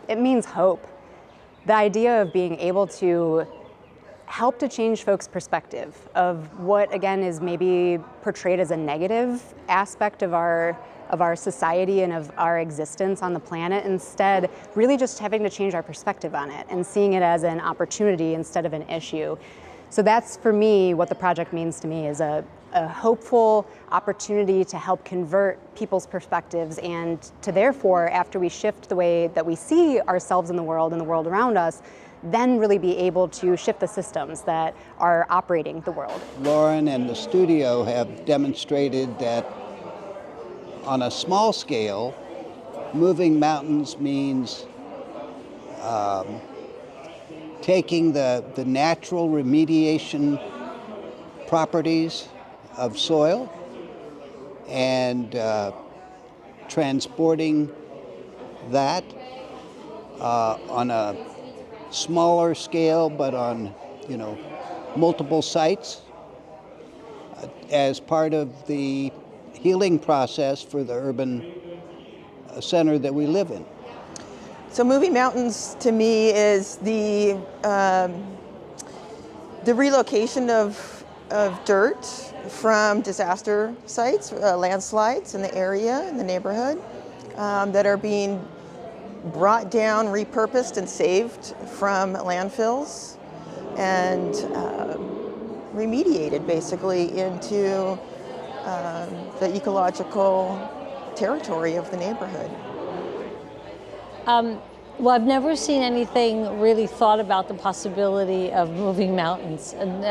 it means hope. The idea of being able to help to change folks' perspective of what, again, is maybe portrayed as a negative aspect of our society and of our existence on the planet, instead really just having to change our perspective on it and seeing it as an opportunity instead of an issue. So that's, for me, what the project means to me, is a hopeful opportunity to help convert people's perspectives and to therefore, after we shift the way that we see ourselves in the world and the world around us, then really be able to shift the systems that are operating the world. Lauren and the studio have demonstrated that on a small scale, moving mountains means taking the natural remediation properties of soil and transporting that on a smaller scale, but on multiple sites as part of the healing process for the urban center that we live in. So moving mountains to me is the relocation of dirt from disaster sites, landslides in the area, in the neighborhood, that are being brought down, repurposed, and saved from landfills and remediated basically into the ecological territory of the neighborhood. Well, I've never seen anything really thought about the possibility of moving mountains. And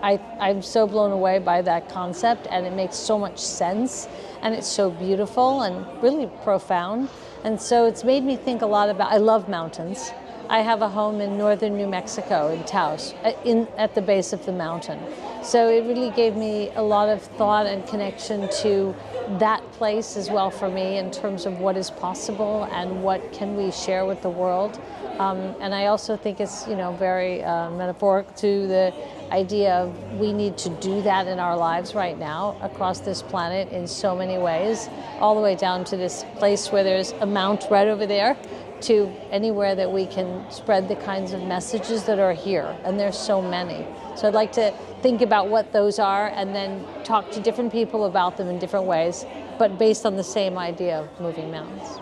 I'm so blown away by that concept, and it makes so much sense, and it's so beautiful and really profound. And so it's made me think a lot about, I love mountains. I have a home in northern New Mexico, in Taos, at the base of the mountain. So it really gave me a lot of thought and connection to that place as well for me in terms of what is possible and what can we share with the world. And I also think it's very metaphoric to the idea of we need to do that in our lives right now across this planet in so many ways, all the way down to this place where there's a mount right over there, to anywhere that we can spread the kinds of messages that are here, and there's so many. So I'd like to think about what those are and then talk to different people about them in different ways, but based on the same idea of moving mountains.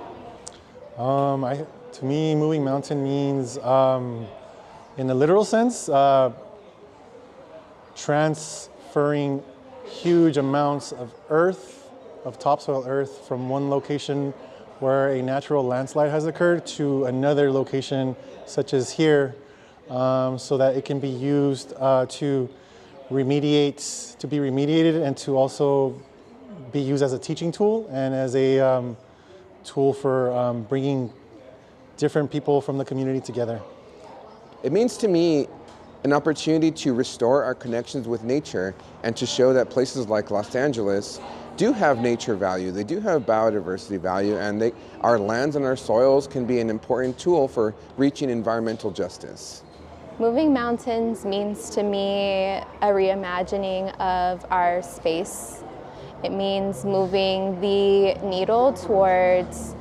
To me, moving mountain means, in a literal sense, transferring huge amounts of earth, of topsoil earth, from one location where a natural landslide has occurred to another location, such as here, so that it can be used to be remediated, and to also be used as a teaching tool and as a tool for bringing different people from the community together. It means to me an opportunity to restore our connections with nature and to show that places like Los Angeles do have nature value, they do have biodiversity value, and our lands and our soils can be an important tool for reaching environmental justice. Moving mountains means to me a reimagining of our space. It means moving the needle towards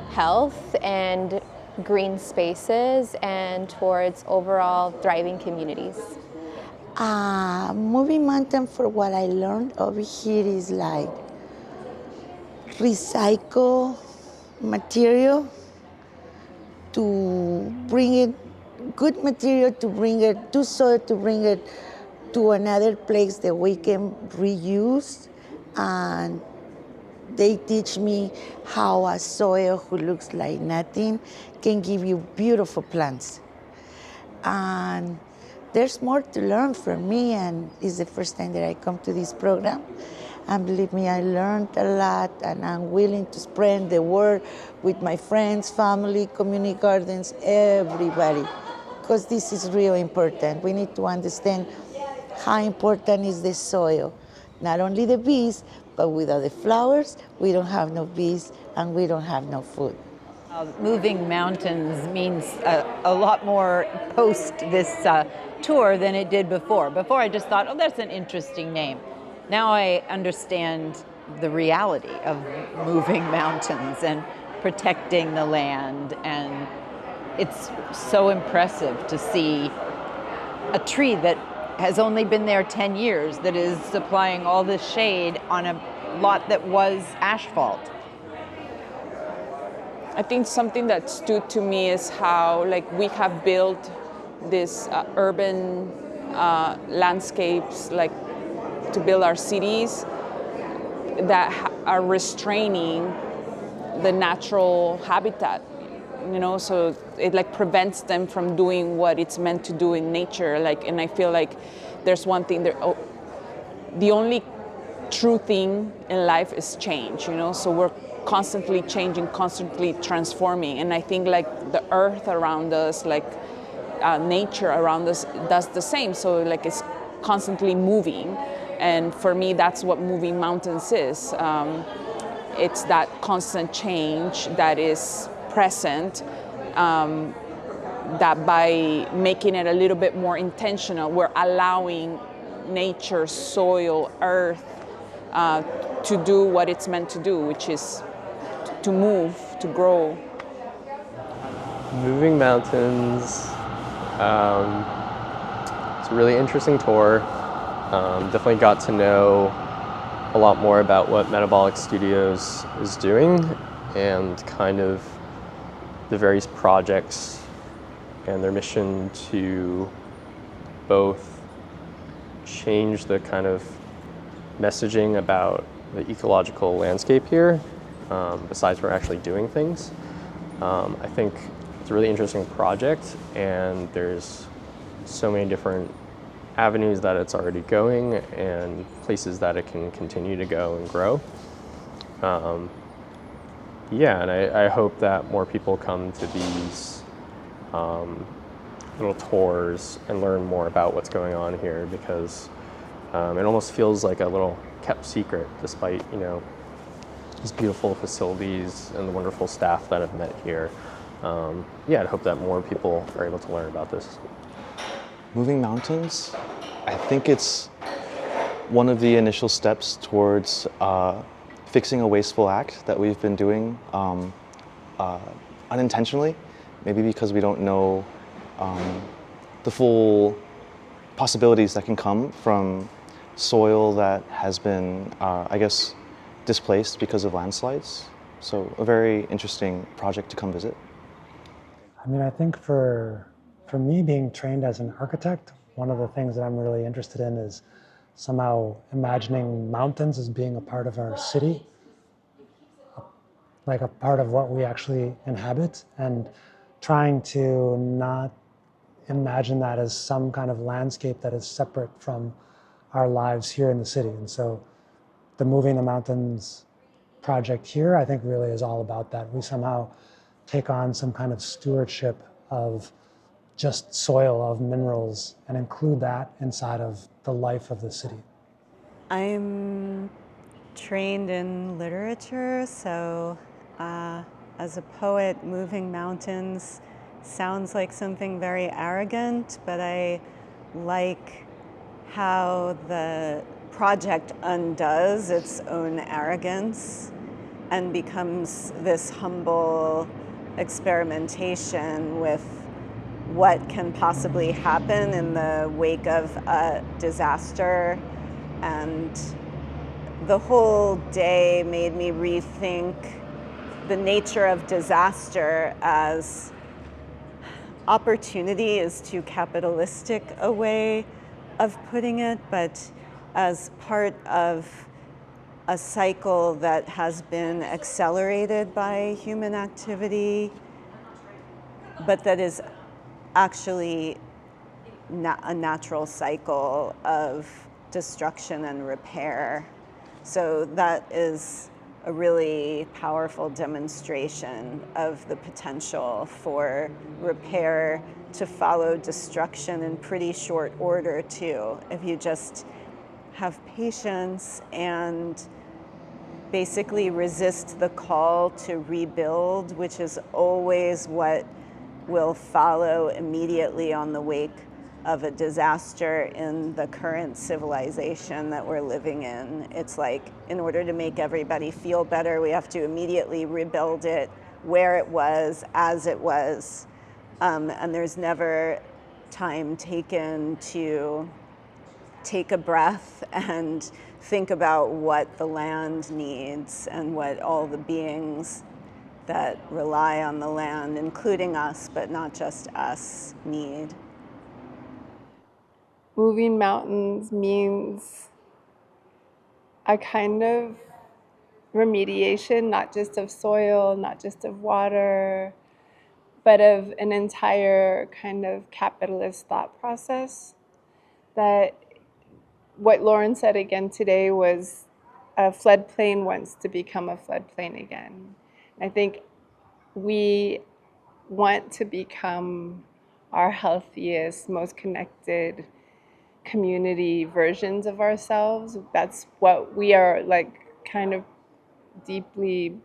health and green spaces and towards overall thriving communities. Moving mountain, for what I learned over here, is like recycle material to bring it, good material to bring it to soil, to bring it to another place that we can reuse. And they teach me how a soil who looks like nothing can give you beautiful plants. And there's more to learn from me, and it's the first time that I come to this program. And believe me, I learned a lot, and I'm willing to spread the word with my friends, family, community gardens, everybody, because this is really important. We need to understand how important is the soil. Not only the bees, but without the flowers, we don't have no bees and we don't have no food. Moving mountains means a lot more post this tour than it did before. Before I just thought, oh, that's an interesting name. Now I understand the reality of moving mountains and protecting the land and it's so impressive to see a tree that has only been there 10 years that is supplying all this shade on a lot that was asphalt. I think something that stood to me is how we have built this urban landscapes to build our cities that are restraining the natural habitat, so it prevents them from doing what it's meant to do in nature. And I feel like there's one thing there. The only true thing in life is change, so we're constantly changing, constantly transforming. And I think the earth around us, nature around us does the same. So it's constantly moving. And for me, that's what moving mountains is. It's that constant change that is present, that by making it a little bit more intentional, we're allowing nature, soil, earth to do what it's meant to do, which is to move, to grow. Moving mountains, it's a really interesting tour. Definitely got to know a lot more about what Metabolic Studios is doing and kind of the various projects and their mission to both change the kind of messaging about the ecological landscape here, besides we're actually doing things. I think it's a really interesting project, and there's so many different avenues that it's already going and places that it can continue to go and grow. And I hope that more people come to these little tours and learn more about what's going on here, because it almost feels like a little kept secret, despite these beautiful facilities and the wonderful staff that I've met here. I hope that more people are able to learn about this. Moving mountains, I think it's one of the initial steps towards fixing a wasteful act that we've been doing unintentionally, maybe because we don't know the full possibilities that can come from soil that has been, displaced because of landslides. So a very interesting project to come visit. I think for me, being trained as an architect, one of the things that I'm really interested in is somehow imagining mountains as being a part of our city, like a part of what we actually inhabit, and trying to not imagine that as some kind of landscape that is separate from our lives here in the city. And so the Moving the Mountains project here, I think, really is all about that. We somehow take on some kind of stewardship of just soil, of minerals, and include that inside of the life of the city. I'm trained in literature, so as a poet, moving mountains sounds like something very arrogant, but I like how the project undoes its own arrogance and becomes this humble experimentation with what can possibly happen in the wake of a disaster. And the whole day made me rethink the nature of disaster as opportunity is too capitalistic a way of putting it, but as part of a cycle that has been accelerated by human activity, but that is actually a natural cycle of destruction and repair. So that is a really powerful demonstration of the potential for repair to follow destruction in pretty short order too, if you just have patience and basically resist the call to rebuild, which is always what will follow immediately on the wake of a disaster in the current civilization that we're living in. It's like, in order to make everybody feel better, we have to immediately rebuild it where it was, as it was. And there's never time taken to take a breath and think about what the land needs and what all the beings that rely on the land, including us, but not just us, need. Moving mountains means a kind of remediation, not just of soil, not just of water, but of an entire kind of capitalist thought process. That what Lauren said again today was a floodplain wants to become a floodplain again. I think we want to become our healthiest, most connected community versions of ourselves. That's what we are like kind of deeply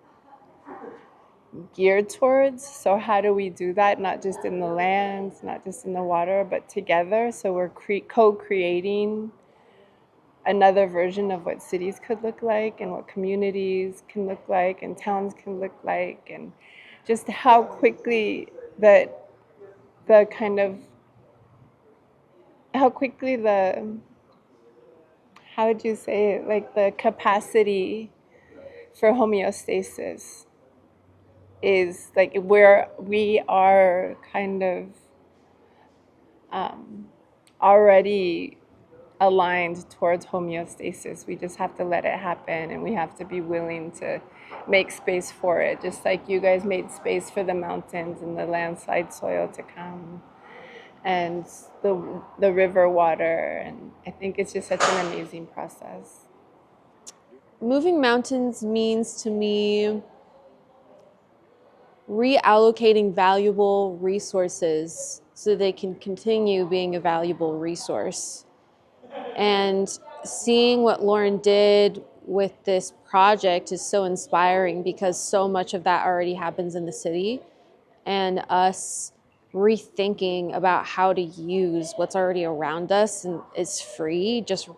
geared towards. So how do we do that? Not just in the land, not just in the water, but together. So we're co-creating another version of what cities could look like and what communities can look like and towns can look like, and just how quickly that the kind of how quickly the how would you say it, like the capacity for homeostasis is like where we are kind of already aligned towards homeostasis. We just have to let it happen, and we have to be willing to make space for it, just like you guys made space for the mountains and the landslide soil to come and the river water. And I think it's just such an amazing process. Moving mountains means to me reallocating valuable resources so they can continue being a valuable resource. And seeing what Lauren did with this project is so inspiring because so much of that already happens in the city, and us rethinking about how to use what's already around us and is free, just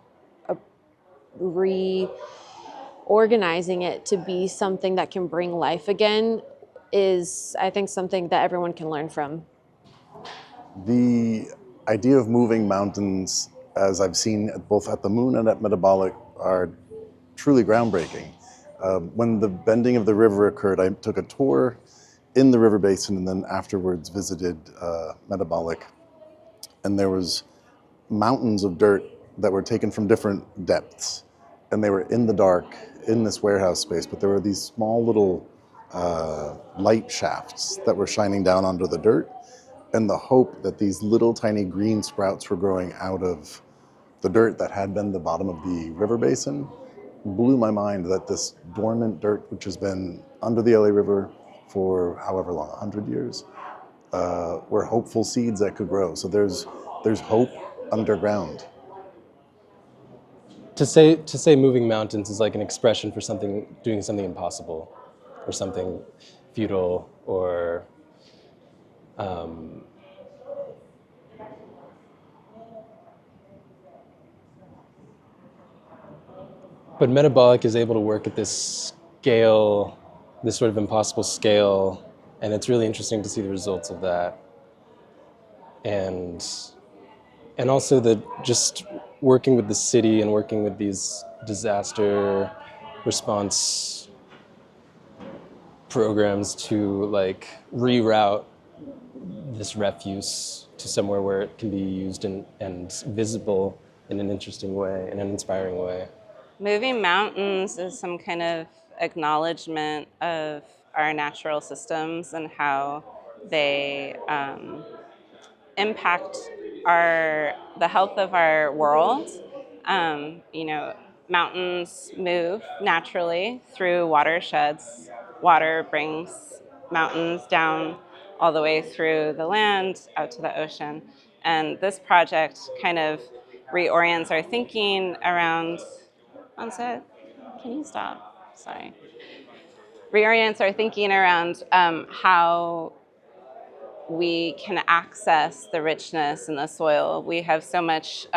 reorganizing it to be something that can bring life again is, I think, something that everyone can learn from. The idea of moving mountains, as I've seen both at the Moon and at Metabolic, are truly groundbreaking. When the bending of the river occurred, I took a tour in the river basin and then afterwards visited Metabolic. And there was mountains of dirt that were taken from different depths. And they were in the dark, in this warehouse space, but there were these small little light shafts that were shining down onto the dirt. And the hope that these little tiny green sprouts were growing out of the dirt that had been the bottom of the river basin blew my mind, that this dormant dirt, which has been under the LA River for however long, 100 years, were hopeful seeds that could grow. So there's hope underground. To say moving mountains is like an expression for something, doing something impossible, or something futile, or but Metabolic is able to work at this scale, this sort of impossible scale, and it's really interesting to see the results of that. And also just working with the city and working with these disaster response programs to like reroute this refuse to somewhere where it can be used and visible in an interesting way, in an inspiring way. Moving mountains is some kind of acknowledgement of our natural systems and how they impact the health of our world. Mountains move naturally through watersheds. Water brings mountains down all the way through the land out to the ocean. And this project kind of reorients our thinking around, on set, can you stop? Sorry. Reorients our thinking around how we can access the richness in the soil. We have so much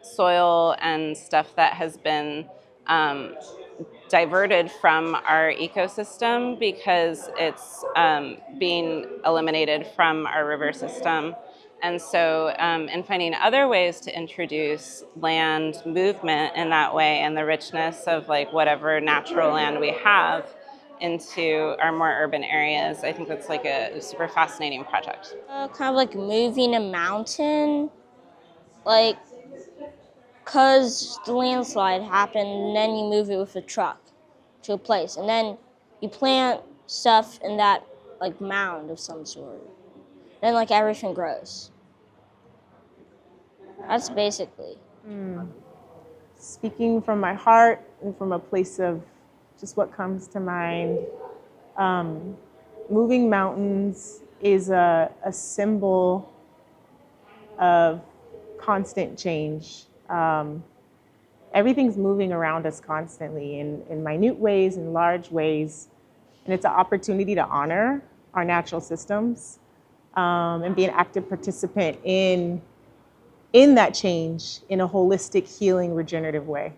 soil and stuff that has been diverted from our ecosystem because it's being eliminated from our river system. And so in finding other ways to introduce land movement in that way and the richness of like whatever natural land we have into our more urban areas, I think that's like a super fascinating project. Kind of like moving a mountain, like, cause the landslide happened and then you move it with a truck to a place and then you plant stuff in that like mound of some sort. Then like everything grows. That's basically. Speaking from my heart and from a place of just what comes to mind, moving mountains is a symbol of constant change. Everything's moving around us constantly in minute ways, in large ways, and it's an opportunity to honor our natural systems and be an active participant in that change in a holistic, healing, regenerative way.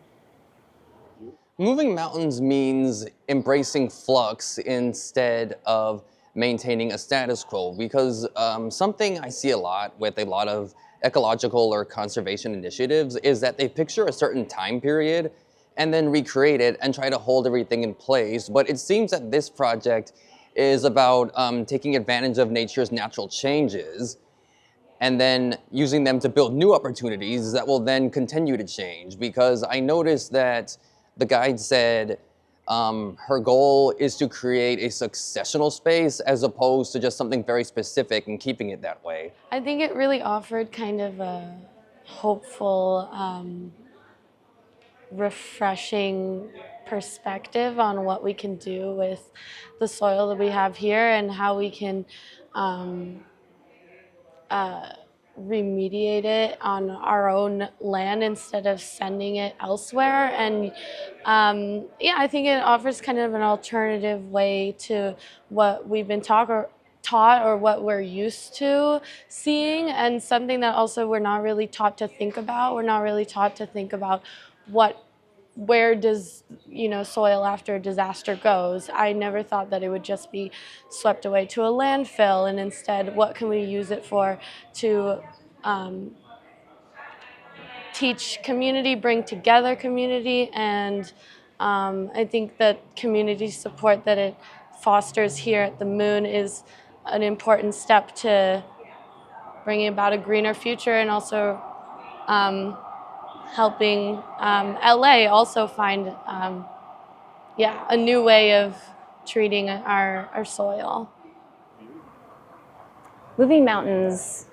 Moving mountains means embracing flux instead of maintaining a status quo, because something I see a lot with a lot of ecological or conservation initiatives is that they picture a certain time period and then recreate it and try to hold everything in place. But it seems that this project is about taking advantage of nature's natural changes and then using them to build new opportunities that will then continue to change. Because I noticed that the guide said her goal is to create a successional space as opposed to just something very specific and keeping it that way. I think it really offered kind of a hopeful, refreshing perspective on what we can do with the soil that we have here and how we can remediate it on our own land instead of sending it elsewhere. And yeah, I think it offers kind of an alternative way to what we've been taught or what we're used to seeing, and something that also we're not really taught to think about. We're not really taught to think about where does soil after a disaster goes. I never thought that it would just be swept away to a landfill, and instead what can we use it for to teach community, bring together community, and I think that community support that it fosters here at the Moon is an important step to bringing about a greener future, and also helping LA also find a new way of treating our soil. Moving mountains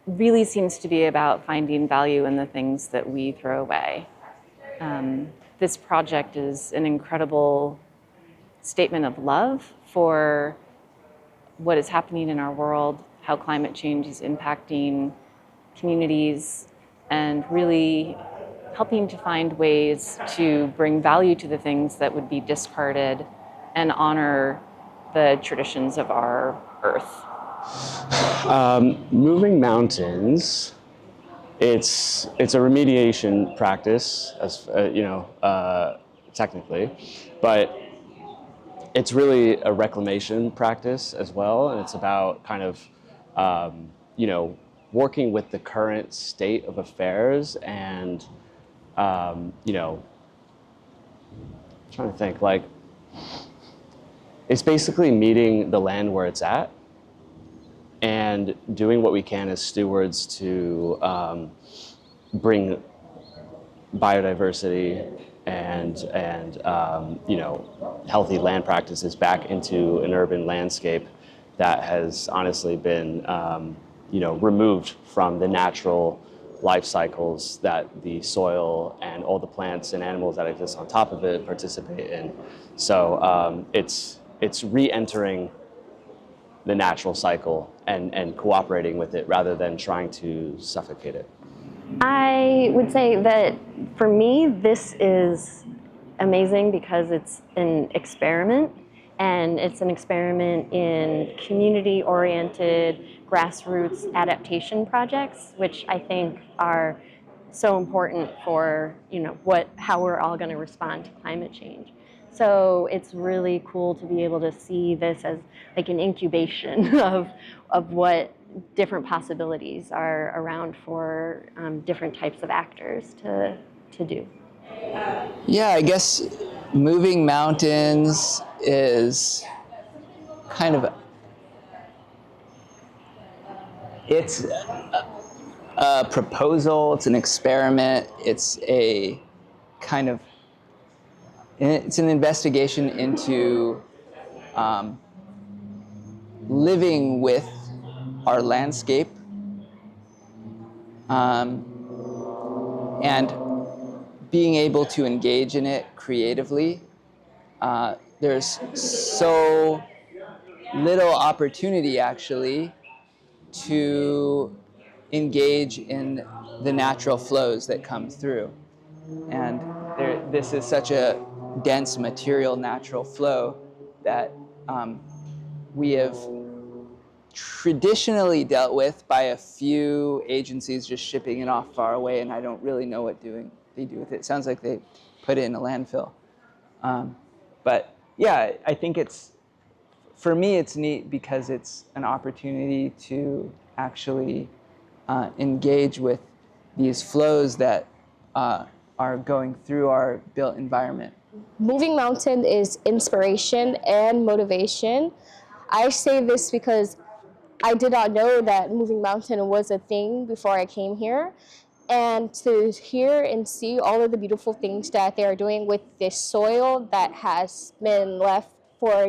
really seems to be about finding value in the things that we throw away. This project is an incredible statement of love for what is happening in our world, how climate change is impacting communities, and really helping to find ways to bring value to the things that would be discarded and honor the traditions of our earth. Moving mountains, it's a remediation practice, as technically, but it's really a reclamation practice as well, and it's about kind of working with the current state of affairs and trying to think, like, it's basically meeting the land where it's at and doing what we can as stewards to bring biodiversity and healthy land practices back into an urban landscape that has honestly been removed from the natural life cycles that the soil and all the plants and animals that exist on top of it participate in. So it's re-entering the natural cycle and cooperating with it rather than trying to suffocate it. I would say that for me, this is amazing because it's an experiment, and it's an experiment in community-oriented grassroots adaptation projects, which I think are so important for, how we're all going to respond to climate change. So it's really cool to be able to see this as like an incubation of what different possibilities are around for different types of actors to do. Yeah, I guess moving mountains is kind of, it's a proposal, it's an experiment, it's a kind of, it's an investigation into living with our landscape and being able to engage in it creatively. There's so little opportunity actually to engage in the natural flows that come through. And this is such a dense material natural flow that we have traditionally dealt with by a few agencies just shipping it off far away, and I don't really know what they do with it. It sounds like they put it in a landfill. But yeah, I think for me, it's neat because it's an opportunity to actually engage with these flows that are going through our built environment. Moving mountain is inspiration and motivation. I say this because I did not know that moving mountain was a thing before I came here. And to hear and see all of the beautiful things that they are doing with this soil that has been left for,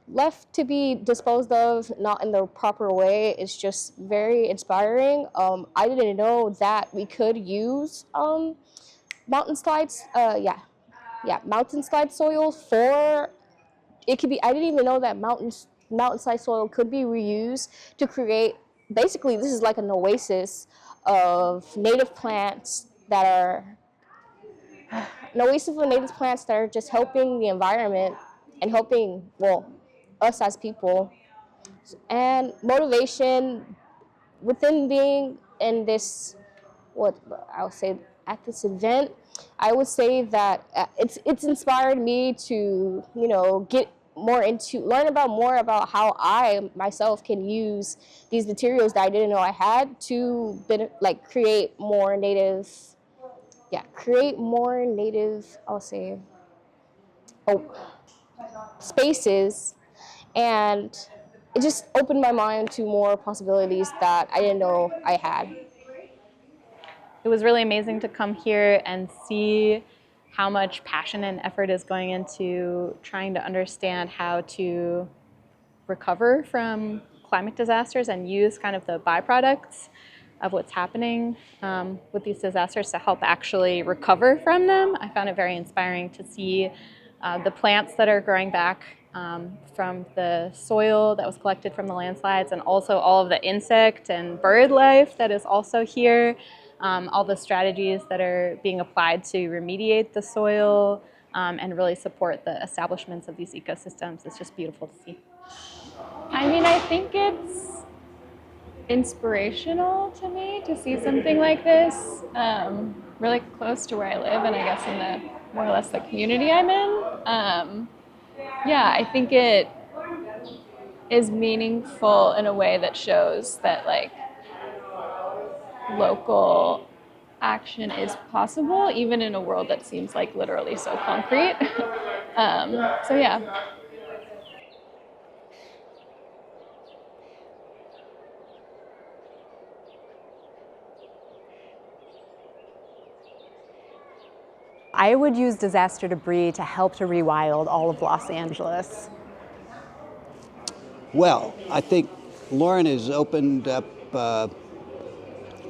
left to be disposed of, not in the proper way, is just very inspiring. I didn't know that we could use mountain slides, mountain slide soil for, it could be, I didn't even know that mountainside soil could be reused to create, basically this is like an oasis of native plants that are, just helping the environment and helping, us as people. And motivation within being in this, what I'll say, at this event, I would say that it's inspired me to, learn about more about how I myself can use these materials that I didn't know I had to create more native, I'll say, spaces. And it just opened my mind to more possibilities that I didn't know I had. It was really amazing to come here and see how much passion and effort is going into trying to understand how to recover from climate disasters and use kind of the byproducts of what's happening with these disasters to help actually recover from them. I found it very inspiring to see the plants that are growing back from the soil that was collected from the landslides, and also all of the insect and bird life that is also here. All the strategies that are being applied to remediate the soil and really support the establishments of these ecosystems. It's just beautiful to see. I mean, I think it's inspirational to me to see something like this really close to where I live, and I guess in the more or less the community I'm in. I think it is meaningful in a way that shows that local action is possible, even in a world that seems literally so concrete. I would use disaster debris to help to rewild all of Los Angeles. Well, I think Lauren has opened up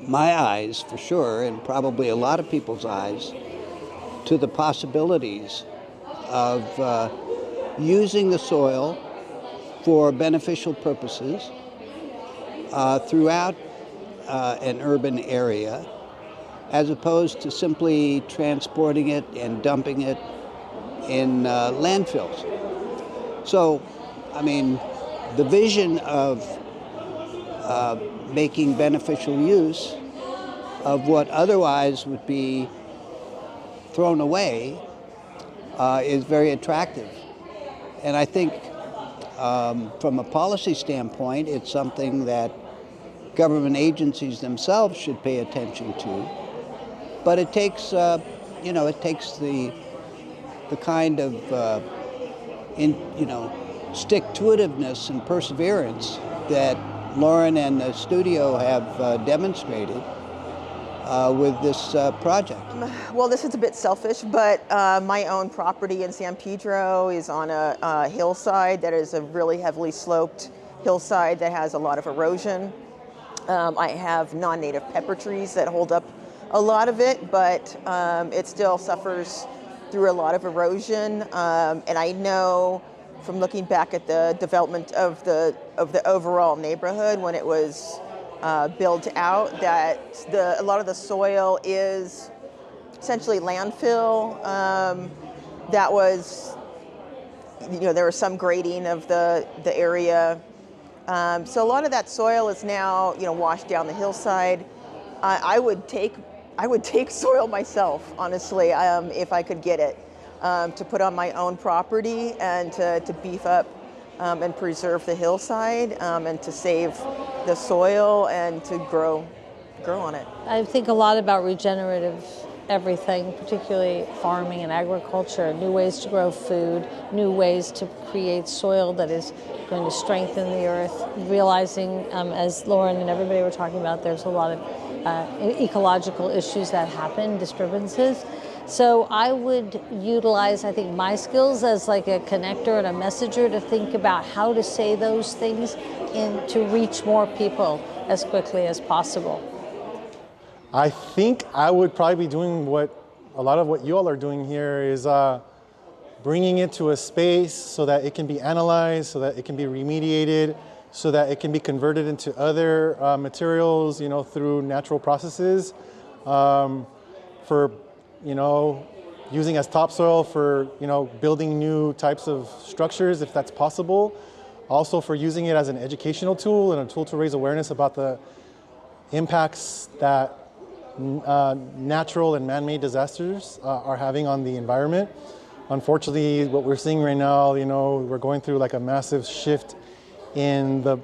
my eyes for sure, and probably a lot of people's eyes, to the possibilities of using the soil for beneficial purposes throughout an urban area, as opposed to simply transporting it and dumping it in landfills. So, I mean, the vision of making beneficial use of what otherwise would be thrown away is very attractive. And I think from a policy standpoint, it's something that government agencies themselves should pay attention to. But it takes, it takes the kind of, stick-to-itiveness and perseverance that Lauren and the studio have demonstrated with this project. Well, this is a bit selfish, but my own property in San Pedro is on a hillside that is a really heavily sloped hillside that has a lot of erosion. I have non-native pepper trees that hold up a lot of it, but it still suffers through a lot of erosion. And I know from looking back at the development of the overall neighborhood when it was built out, that a lot of the soil is essentially landfill. That was, there was some grading of the area. So a lot of that soil is now, washed down the hillside. I would take soil myself, honestly, if I could get it, to put on my own property and to beef up and preserve the hillside and to save the soil and to grow on it. I think a lot about regenerative everything, particularly farming and agriculture, new ways to grow food, new ways to create soil that is going to strengthen the earth, realizing, as Lauren and everybody were talking about, there's a lot of ecological issues that happen, disturbances. So I would utilize, I think, my skills as like a connector and a messenger to think about how to say those things and to reach more people as quickly as possible. I think I would probably be doing a lot of what you all are doing here is bringing it to a space so that it can be analyzed, so that it can be remediated, so that it can be converted into other materials, through natural processes, for, using as topsoil for, building new types of structures if that's possible. Also for using it as an educational tool and a tool to raise awareness about the impacts that natural and man-made disasters are having on the environment. Unfortunately, what we're seeing right now, we're going through like a massive shift in the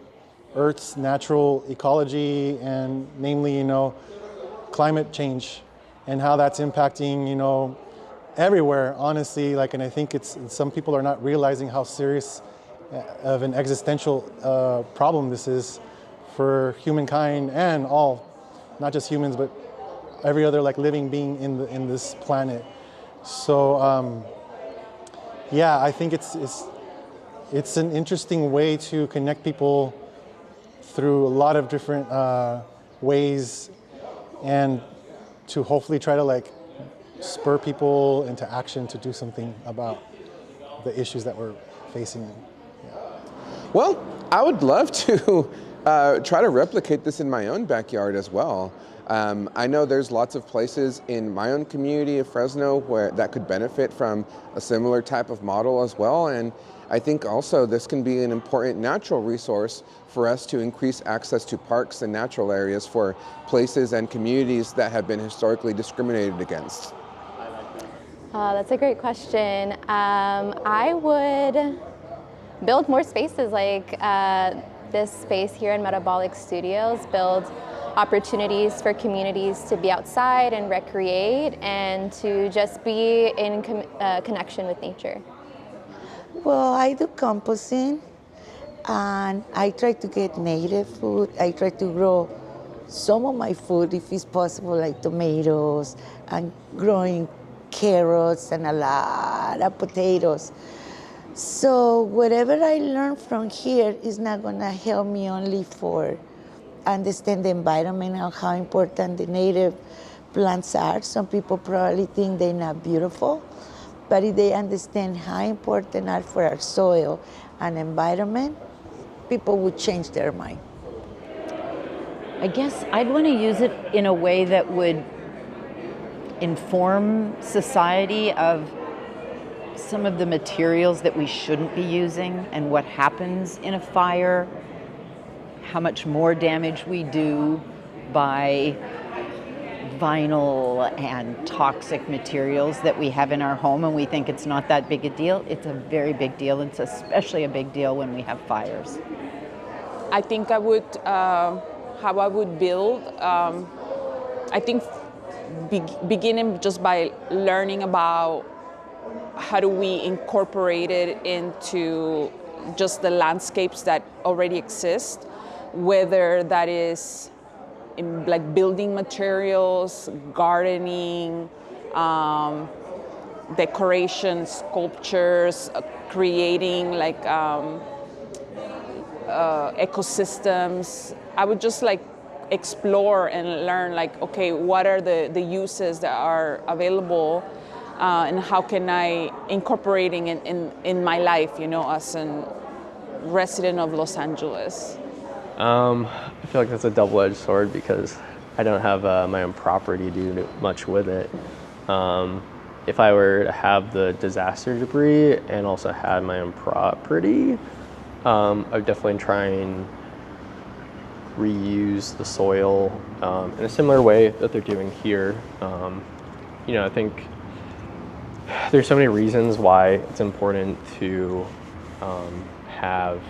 Earth's natural ecology and namely, climate change and how that's impacting, everywhere, honestly. And I think some people are not realizing how serious of an existential problem this is for humankind and all, not just humans, but every other living being in this planet. So yeah, I think it's an interesting way to connect people through a lot of different ways and to hopefully try to spur people into action to do something about the issues that we're facing. Yeah. Well, I would love to try to replicate this in my own backyard as well. I know there's lots of places in my own community of Fresno that could benefit from a similar type of model as well. And I think also this can be an important natural resource for us to increase access to parks and natural areas for places and communities that have been historically discriminated against. That's a great question. I would build more spaces like this space here in Metabolic Studios, build opportunities for communities to be outside and recreate and to just be in connection with nature. Well, I do composting and I try to get native food. I try to grow some of my food if it's possible, like tomatoes and growing carrots and a lot of potatoes. So whatever I learn from here is not gonna help me only for understand the environment and how important the native plants are. Some people probably think they're not beautiful, but if they understand how important they are for our soil and environment, people would change their mind. I guess I'd want to use it in a way that would inform society of some of the materials that we shouldn't be using and what happens in a fire, how much more damage we do by vinyl and toxic materials that we have in our home, and we think it's not that big a deal. It's a very big deal. It's especially a big deal when we have fires. I think I would, how I would build, I think beginning just by learning about how do we incorporate it into just the landscapes that already exist, whether that is in like building materials, gardening, decoration, sculptures, creating like ecosystems. I would just like explore and learn like, okay, what are the uses that are available and how can I incorporating it in my life, you know, as a resident of Los Angeles. I feel like that's a double-edged sword because I don't have my own property to do much with it. If I were to have the disaster debris and also had my own property, I would definitely try and reuse the soil in a similar way that they're doing here. You know, I think there's so many reasons why it's important to have,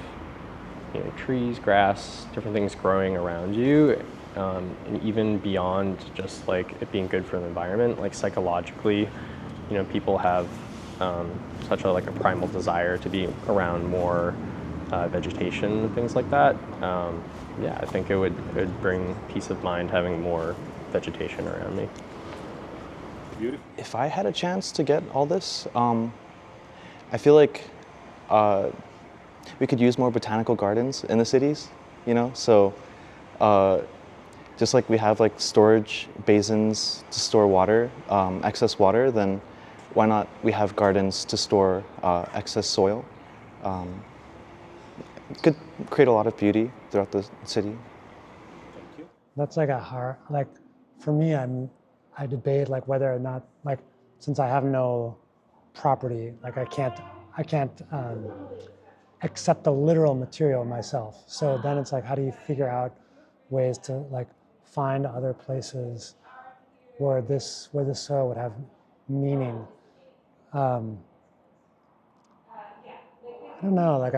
you know, trees, grass, different things growing around you, and even beyond just like it being good for the environment, like psychologically, you know, people have such a like a primal desire to be around more vegetation and things like that. Yeah, I think it would bring peace of mind having more vegetation around me. If I had a chance to get all this, I feel like we could use more botanical gardens in the cities, you know? So just like we have like storage basins to store water, excess water, then why not we have gardens to store excess soil? It could create a lot of beauty throughout the city. That's like a hard, like for me, I debate like whether or not, like since I have no property, like I can't accept the literal material myself. So then it's like, how do you figure out ways to like find other places where this soil would have meaning? I don't know, like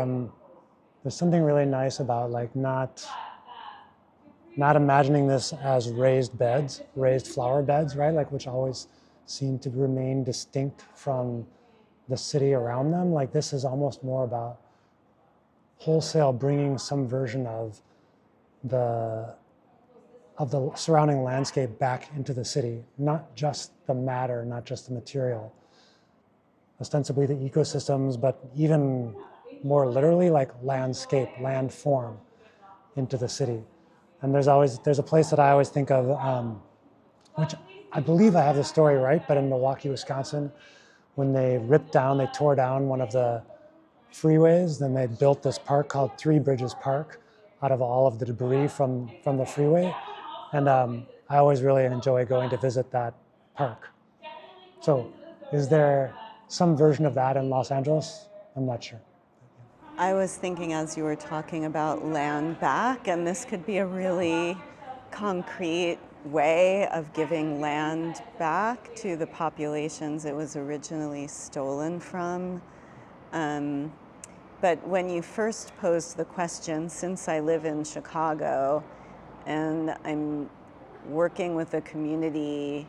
there's something really nice about like not imagining this as raised beds, raised flower beds, right? Like which always seem to remain distinct from the city around them. Like this is almost more about wholesale bringing some version of the surrounding landscape back into the city, not just the matter, not just the material. Ostensibly the ecosystems, but even more literally like landscape, land form into the city. And there's a place that I always think of, which I believe I have the story right, but in Milwaukee, Wisconsin, when they tore down one of the freeways, then they built this park called Three Bridges Park out of all of the debris from the freeway. And I always really enjoy going to visit that park. So is there some version of that in Los Angeles? I'm not sure. I was thinking as you were talking about land back, and this could be a really concrete way of giving land back to the populations it was originally stolen from. But when you first posed the question, since I live in Chicago and I'm working with a community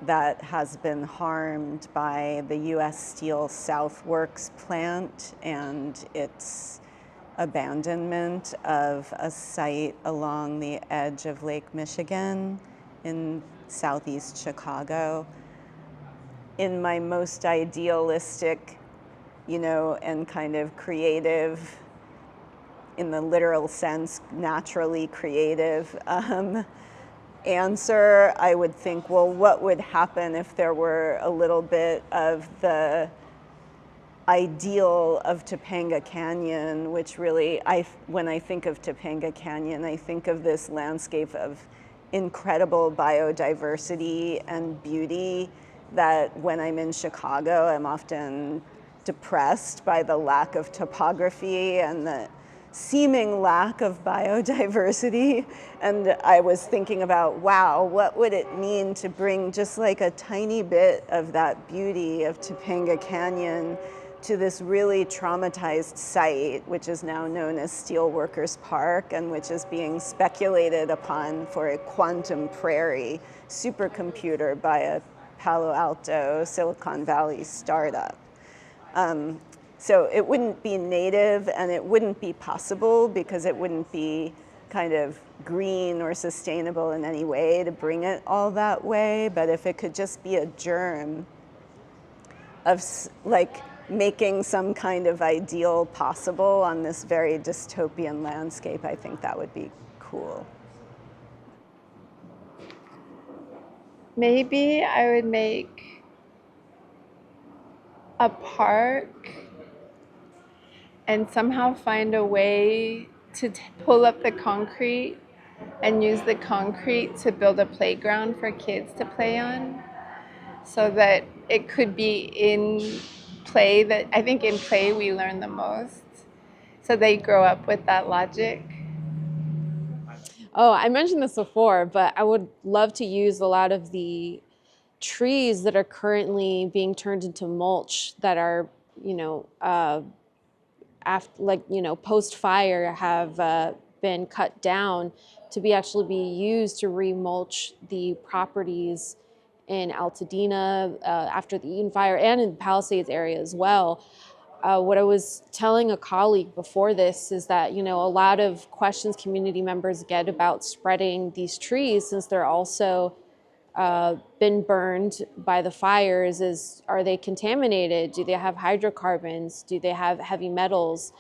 that has been harmed by the U.S. Steel South Works plant and its abandonment of a site along the edge of Lake Michigan in southeast Chicago. In my most idealistic, you know, and kind of creative, in the literal sense, naturally creative, answer, I would think, well, what would happen if there were a little bit of the ideal of Topanga Canyon, which really, when I think of Topanga Canyon, I think of this landscape of incredible biodiversity and beauty that when I'm in Chicago, I'm often depressed by the lack of topography and the seeming lack of biodiversity. And I was thinking about, wow, what would it mean to bring just like a tiny bit of that beauty of Topanga Canyon to this really traumatized site, which is now known as Steelworkers Park, and which is being speculated upon for a quantum prairie supercomputer by a Palo Alto, Silicon Valley startup. So it wouldn't be native and it wouldn't be possible because it wouldn't be kind of green or sustainable in any way to bring it all that way. But if it could just be a germ of like making some kind of ideal possible on this very dystopian landscape, I think that would be cool. Maybe I would make a park and somehow find a way to pull up the concrete and use the concrete to build a playground for kids to play on, so that it could be in play. That I think in play we learn the most, so they grow up with that logic. Oh, I mentioned this before, but I would love to use a lot of the trees that are currently being turned into mulch that are, post-fire have been cut down to be used to remulch the properties in Altadena after the Eden Fire and in the Palisades area as well. What I was telling a colleague before this is that, a lot of questions community members get about spreading these trees, since they're also been burned by the fires, are they contaminated? Do they have hydrocarbons? Do they have heavy metals?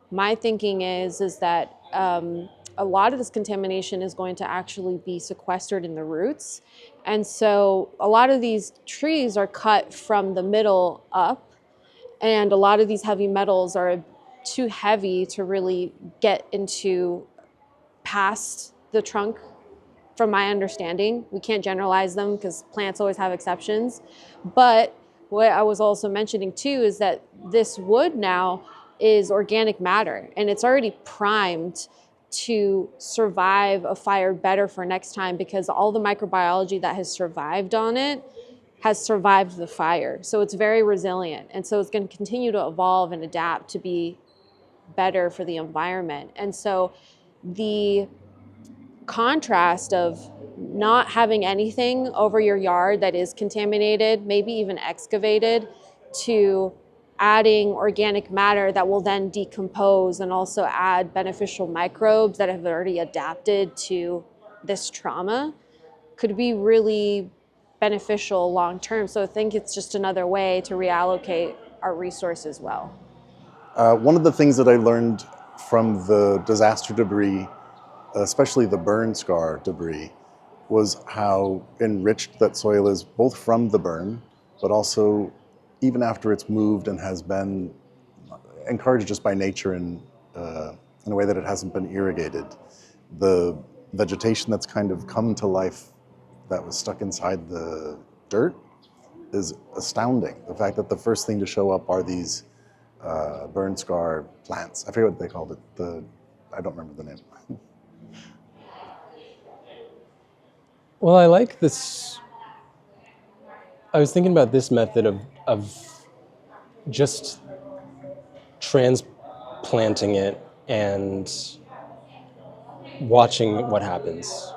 My thinking is that a lot of this contamination is going to actually be sequestered in the roots. And so a lot of these trees are cut from the middle up, and a lot of these heavy metals are too heavy to really get into past the trunk. From my understanding, we can't generalize them because plants always have exceptions. But what I was also mentioning too is that this wood now is organic matter, and it's already primed to survive a fire better for next time, because all the microbiology that has survived on it has survived the fire. So it's very resilient. And so it's going to continue to evolve and adapt to be better for the environment. And so the contrast of not having anything over your yard that is contaminated, maybe even excavated, to adding organic matter that will then decompose and also add beneficial microbes that have already adapted to this trauma could be really beneficial long term. So I think it's just another way to reallocate our resources well. One of the things that I learned from the disaster debris, especially the burn scar debris, was how enriched that soil is, both from the burn, but also even after it's moved and has been encouraged just by nature in a way that it hasn't been irrigated. The vegetation that's kind of come to life that was stuck inside the dirt is astounding. The fact that the first thing to show up are these burn scar plants. I forget what they called it. I don't remember the name. Well, I like this. I was thinking about this method of just transplanting it and watching what happens.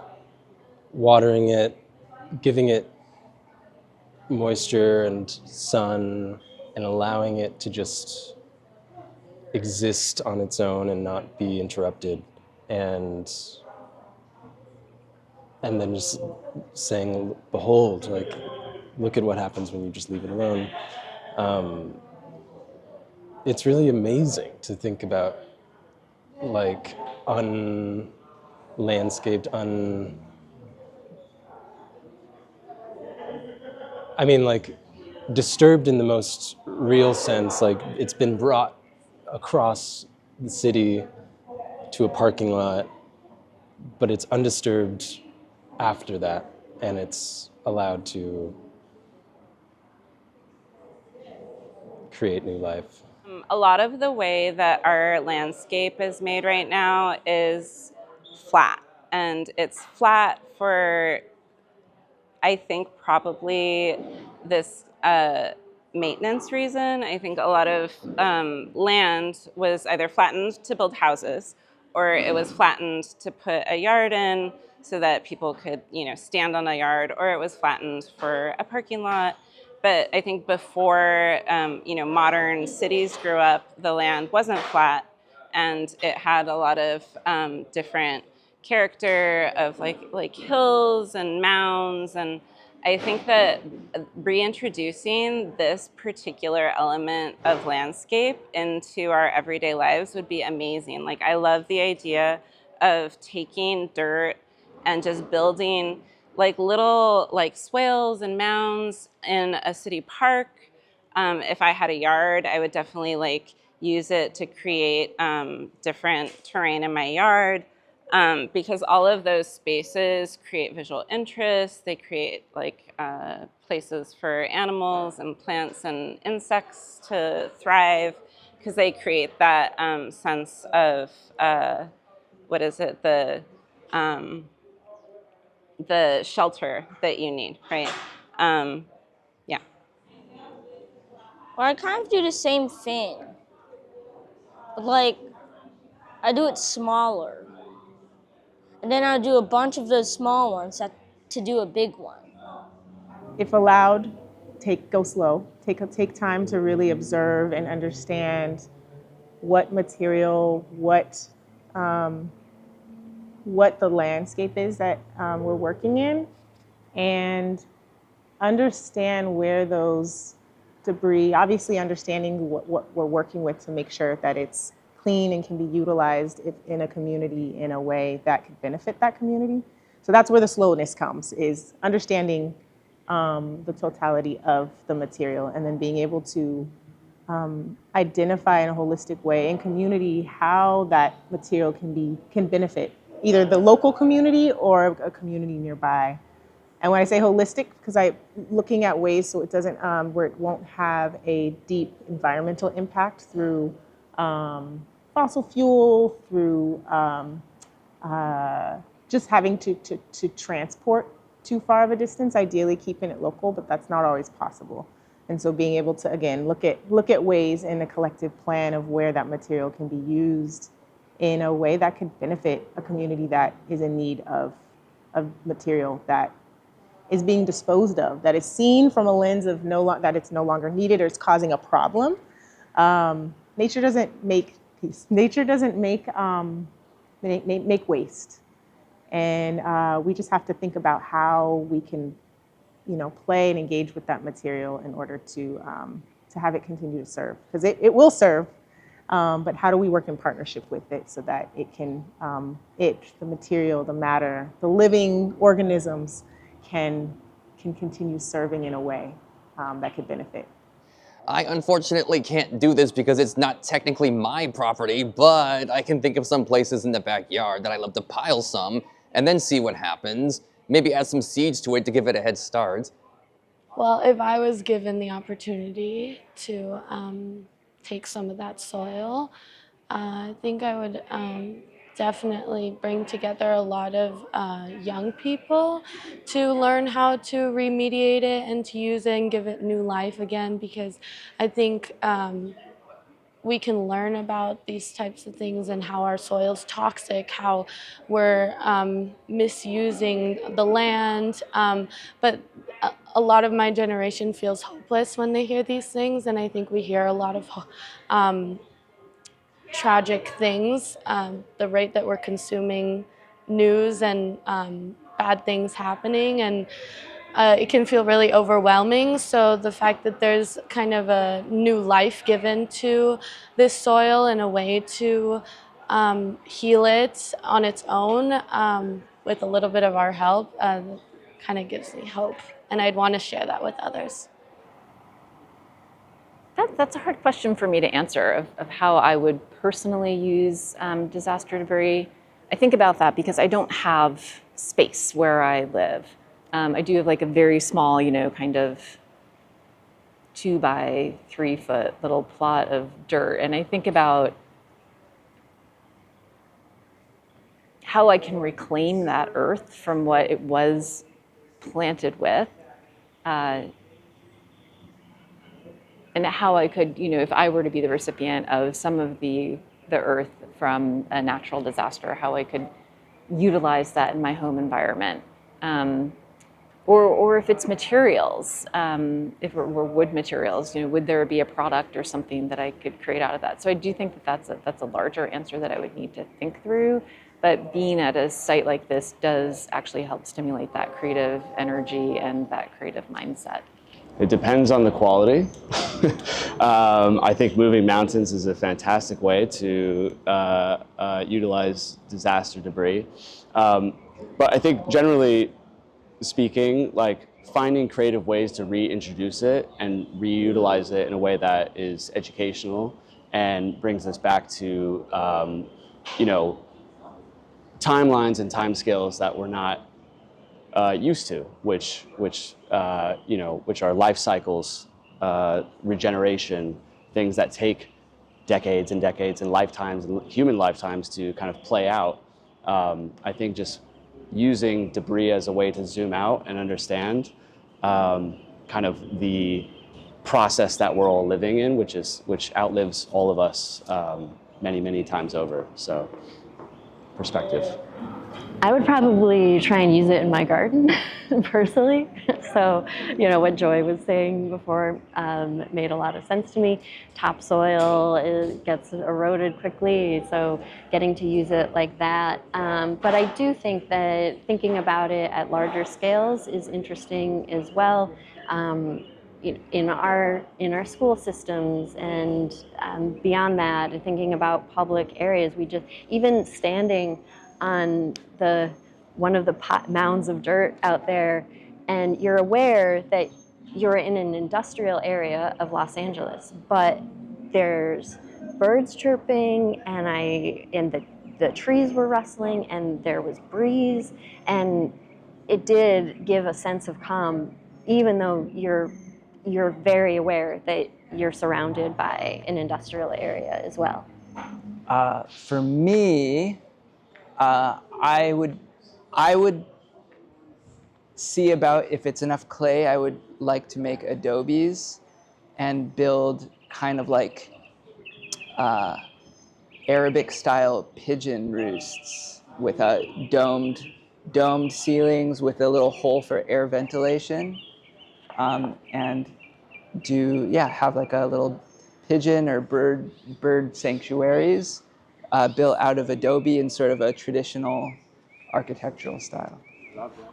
Watering it, giving it moisture and sun, and allowing it to just exist on its own and not be interrupted. And then just saying, behold, like, look at what happens when you just leave it alone. It's really amazing to think about, like, unlandscaped, disturbed in the most real sense. Like, it's been brought across the city to a parking lot, but it's undisturbed after that, and it's allowed to create new life. A lot of the way that our landscape is made right now is flat. And it's flat for, I think, probably this maintenance reason. I think a lot of land was either flattened to build houses, or it was flattened to put a yard in so that people could, stand on a yard, or it was flattened for a parking lot. But I think before, modern cities grew up, the land wasn't flat, and it had a lot of different character of like hills and mounds. And I think that reintroducing this particular element of landscape into our everyday lives would be amazing. Like, I love the idea of taking dirt and just building like little like swales and mounds in a city park. If I had a yard, I would definitely like use it to create different terrain in my yard. Because all of those spaces create visual interest. They create like places for animals and plants and insects to thrive, because they create that sense of the shelter that you need, right? Yeah. Well, I kind of do the same thing, but like I do it smaller. And then I'll do a bunch of those small ones to do a big one. If allowed, go slow. Take time to really observe and understand what material, what the landscape is that we're working in, and understand where those debris, obviously understanding what we're working with to make sure that it's clean and can be utilized in a community in a way that could benefit that community. So that's where the slowness comes, is understanding the totality of the material, and then being able to identify in a holistic way in community how that material can benefit either the local community or a community nearby. And when I say holistic, because I'm looking at ways so it doesn't, where it won't have a deep environmental impact through fossil fuel, through just having to transport too far of a distance, ideally keeping it local, but that's not always possible. And so being able to, again, look at ways in a collective plan of where that material can be used in a way that could benefit a community that is in need of material that is being disposed of, that is seen from a lens of that it's no longer needed or it's causing a problem. Nature doesn't make peace. Nature doesn't make waste. And we just have to think about how we can, play and engage with that material in order to have it continue to serve. Because it will serve, but how do we work in partnership with it so that it can, the material, the matter, the living organisms can continue serving in a way that could benefit. I unfortunately can't do this because it's not technically my property, but I can think of some places in the backyard that I love to pile some and then see what happens. Maybe add some seeds to it to give it a head start. Well, if I was given the opportunity to take some of that soil, I think I would definitely bring together a lot of young people to learn how to remediate it and to use it and give it new life again, because I think we can learn about these types of things and how our soil's toxic, how we're misusing the land. But a lot of my generation feels hopeless when they hear these things, and I think we hear a lot of tragic things, the rate that we're consuming news and bad things happening, and it can feel really overwhelming. So the fact that there's kind of a new life given to this soil in a way to heal it on its own with a little bit of our help kind of gives me hope. And I'd want to share that with others. That's a hard question for me to answer, of how I would personally use disaster debris. I think about that because I don't have space where I live. I do have like a very small, kind of 2 by 3 foot little plot of dirt, and I think about how I can reclaim that earth from what it was planted with, and how I could, if I were to be the recipient of some of the earth from a natural disaster, how I could utilize that in my home environment. Or if it's materials, if it were wood materials, would there be a product or something that I could create out of that? So I do think that that's a larger answer that I would need to think through. But being at a site like this does actually help stimulate that creative energy and that creative mindset. It depends on the quality. I think moving mountains is a fantastic way to utilize disaster debris. But I think generally speaking, like finding creative ways to reintroduce it and reutilize it in a way that is educational and brings us back to, timelines and timescales that we're not used to, which are life cycles, regeneration, things that take decades and decades and lifetimes and human lifetimes to kind of play out. I think just using debris as a way to zoom out and understand kind of the process that we're all living in, which outlives all of us many, many times over. So, perspective. I would probably try and use it in my garden, personally. So, what Joy was saying before made a lot of sense to me. Topsoil gets eroded quickly, so getting to use it like that. But I do think that thinking about it at larger scales is interesting as well. In our school systems and beyond that, thinking about public areas, even standing on one of the mounds of dirt out there, and you're aware that you're in an industrial area of Los Angeles, but there's birds chirping, and the trees were rustling, and there was breeze, and it did give a sense of calm, even though you're very aware that you're surrounded by an industrial area as well. For me, I would see about if it's enough clay. I would like to make adobes and build kind of like Arabic-style pigeon roosts with domed ceilings with a little hole for air ventilation, and have like a little pigeon or bird sanctuaries built out of adobe in sort of a traditional architectural style.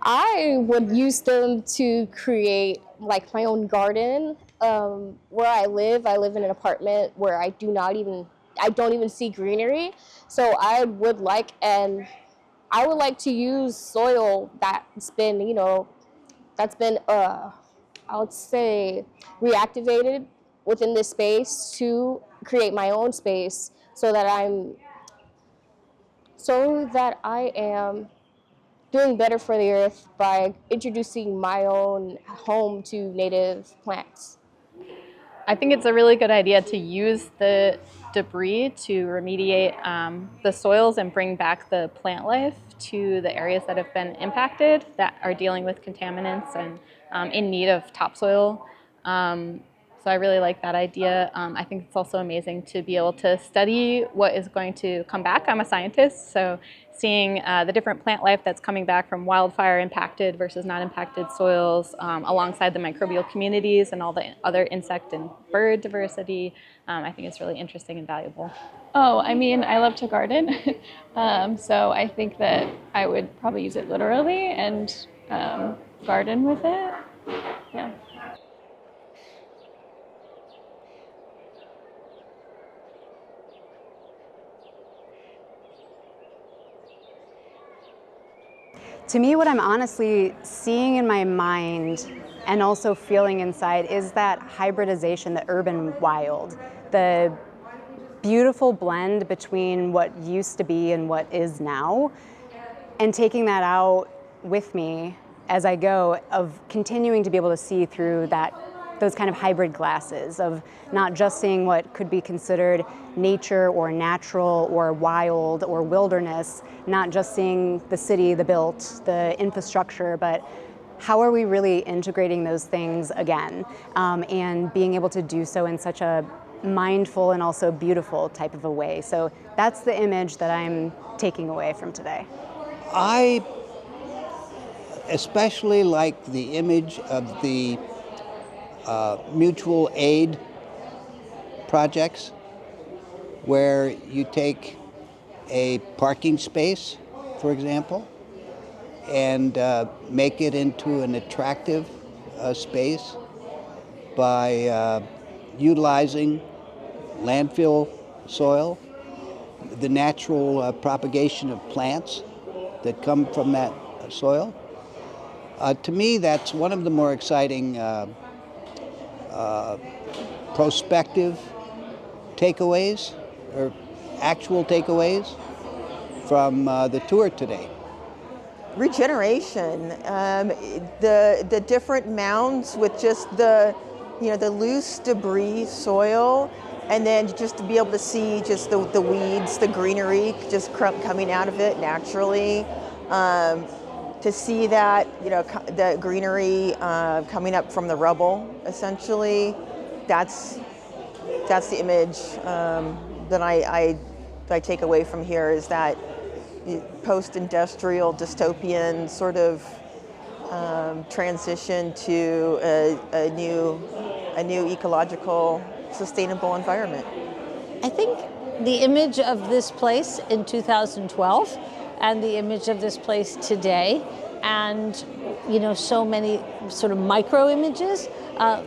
I would use them to create like my own garden. Where I live in an apartment where I don't even see greenery. So I would like to use soil that's been, I would say reactivated within this space to create my own space so that I am doing better for the earth by introducing my own home to native plants. I think it's a really good idea to use the debris to remediate the soils and bring back the plant life to the areas that have been impacted, that are dealing with contaminants and in need of topsoil. So I really like that idea. I think it's also amazing to be able to study what is going to come back. I'm a scientist, so seeing the different plant life that's coming back from wildfire impacted versus not impacted soils, alongside the microbial communities and all the other insect and bird diversity, I think it's really interesting and valuable. Oh, I mean, I love to garden, so I think that I would probably use it literally and garden with it. Yeah. To me, what I'm honestly seeing in my mind and also feeling inside is that hybridization, the urban wild, the beautiful blend between what used to be and what is now, and taking that out with me as I go, of continuing to be able to see through that those kind of hybrid glasses of not just seeing what could be considered nature or natural or wild or wilderness, not just seeing the city, the built, the infrastructure, but how are we really integrating those things again, and being able to do so in such a mindful and also beautiful type of a way. So that's the image that I'm taking away from today. I especially like the image of the mutual aid projects where you take a parking space, for example, and make it into an attractive space by utilizing landfill soil, the natural propagation of plants that come from that soil. To me, that's one of the more exciting prospective takeaways, or actual takeaways from the tour today. Regeneration, the different mounds with just the loose debris soil, and then just to be able to see just the weeds, the greenery just coming out of it naturally. To see that, the greenery coming up from the rubble, essentially, that's the image that I take away from here, is that post-industrial dystopian sort of transition to a new ecological, sustainable environment. I think the image of this place in 2012 and the image of this place today, and so many sort of micro images,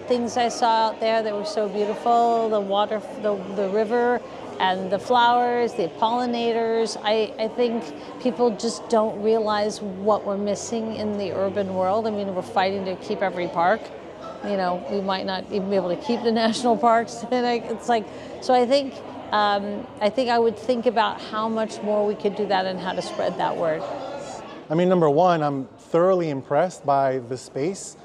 things I saw out there that were so beautiful, the water, the river, and the flowers, the pollinators. I think people just don't realize what we're missing in the urban world. I mean, we're fighting to keep every park. We might not even be able to keep the national parks. And it's like, so I think I would think about how much more we could do that and how to spread that word. I mean, number one, I'm thoroughly impressed by the space.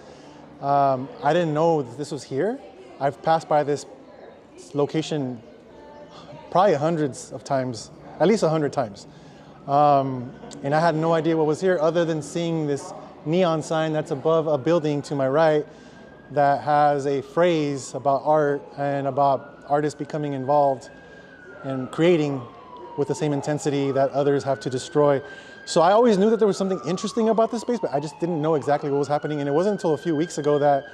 I didn't know that this was here. I've passed by this location probably hundreds of times, at least 100 times. And I had no idea what was here other than seeing this neon sign that's above a building to my right that has a phrase about art and about artists becoming involved and creating with the same intensity that others have to destroy. So I always knew that there was something interesting about this space, but I just didn't know exactly what was happening. And it wasn't until a few weeks ago that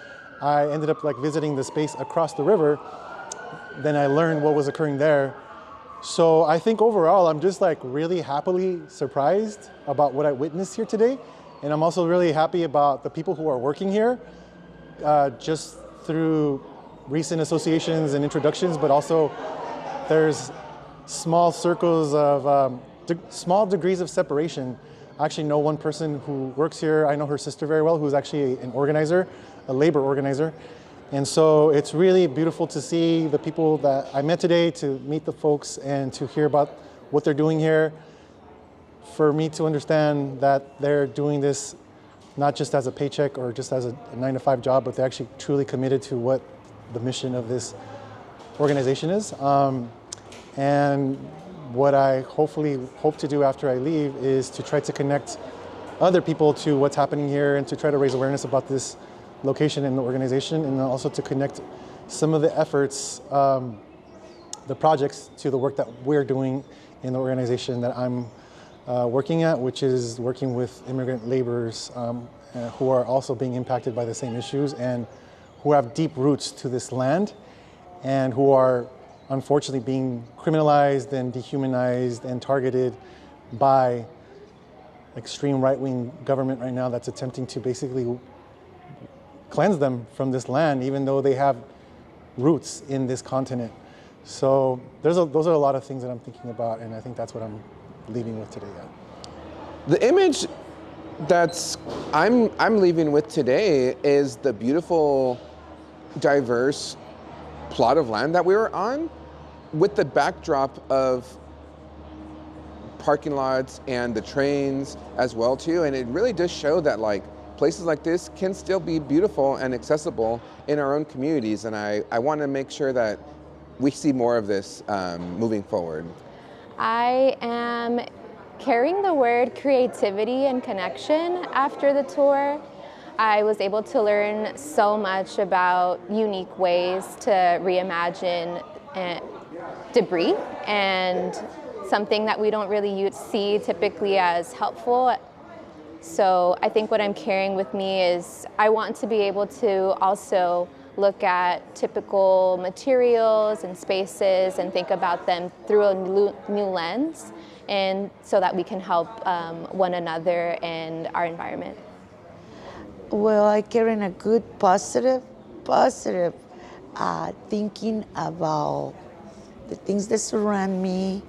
I ended up visiting the space across the river. Then I learned what was occurring there. So I think overall, I'm just really happily surprised about what I witnessed here today. And I'm also really happy about the people who are working here, just through recent associations and introductions, but also there's small circles of small degrees of separation. I actually know one person who works here. I know her sister very well, who's actually an organizer, a labor organizer. And so it's really beautiful to see the people that I met today, to meet the folks and to hear about what they're doing here. For me to understand that they're doing this not just as a paycheck or just as a 9-to-5 job, but they're actually truly committed to what the mission of this organization is. And what I hopefully hope to do after I leave is to try to connect other people to what's happening here and to try to raise awareness about this location and the organization, and also to connect some of the efforts, the projects, to the work that we're doing in the organization that I'm working at, which is working with immigrant laborers who are also being impacted by the same issues and who have deep roots to this land and who are unfortunately being criminalized and dehumanized and targeted by extreme right-wing government right now that's attempting to basically cleanse them from this land, even though they have roots in this continent. So those are a lot of things that I'm thinking about, and I think that's what I'm leaving with today. The image that's I'm leaving with today is the beautiful, diverse plot of land that we were on, with the backdrop of parking lots and the trains as well too. And it really does show that places like this can still be beautiful and accessible in our own communities. And I want to make sure that we see more of this moving forward. I am carrying the word creativity and connection after the tour. I was able to learn so much about unique ways to reimagine debris, and something that we don't really see typically as helpful. So I think what I'm carrying with me is I want to be able to also look at typical materials and spaces and think about them through a new lens, and so that we can help one another and our environment. Well, I carry a good positive thinking about the things that surround me,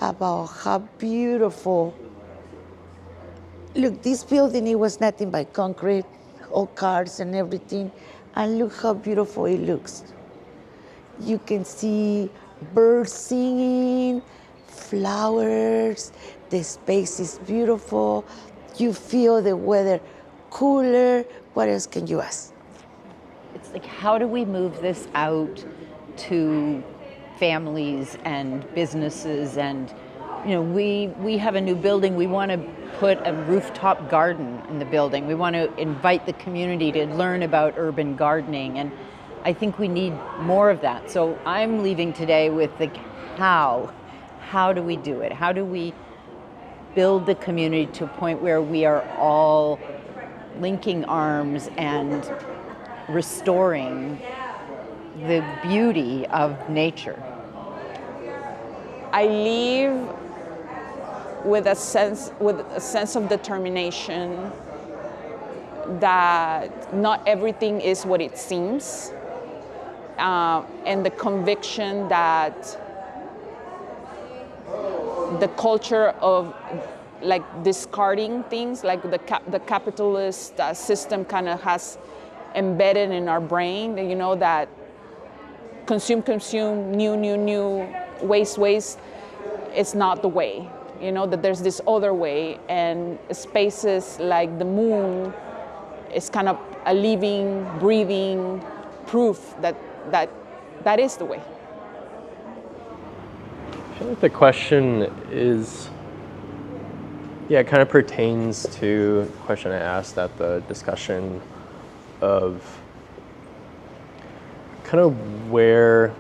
about how beautiful. Look, this building, it was nothing but concrete, all cars and everything, and look how beautiful it looks. You can see birds singing, flowers, the space is beautiful, you feel the weather cooler. What else can you ask? It's like, how do we move this out to families and businesses? And you know, we have a new building. We want to put a rooftop garden in the building. We want to invite the community to learn about urban gardening, and I think we need more of that. So I'm leaving today with the how. How do we do it? How do we build the community to a point where we are all linking arms and restoring the beauty of nature? I leave with a sense of determination that not everything is what it seems, and the conviction that the culture of like discarding things, like the capitalist system kind of has embedded in our brain, you know, that consume, new, waste, it's not the way. You know, that there's this other way, and spaces like the moon is kind of a living, breathing proof that is the way. I feel like the question is, it kind of pertains to the question I asked at the discussion of kind of where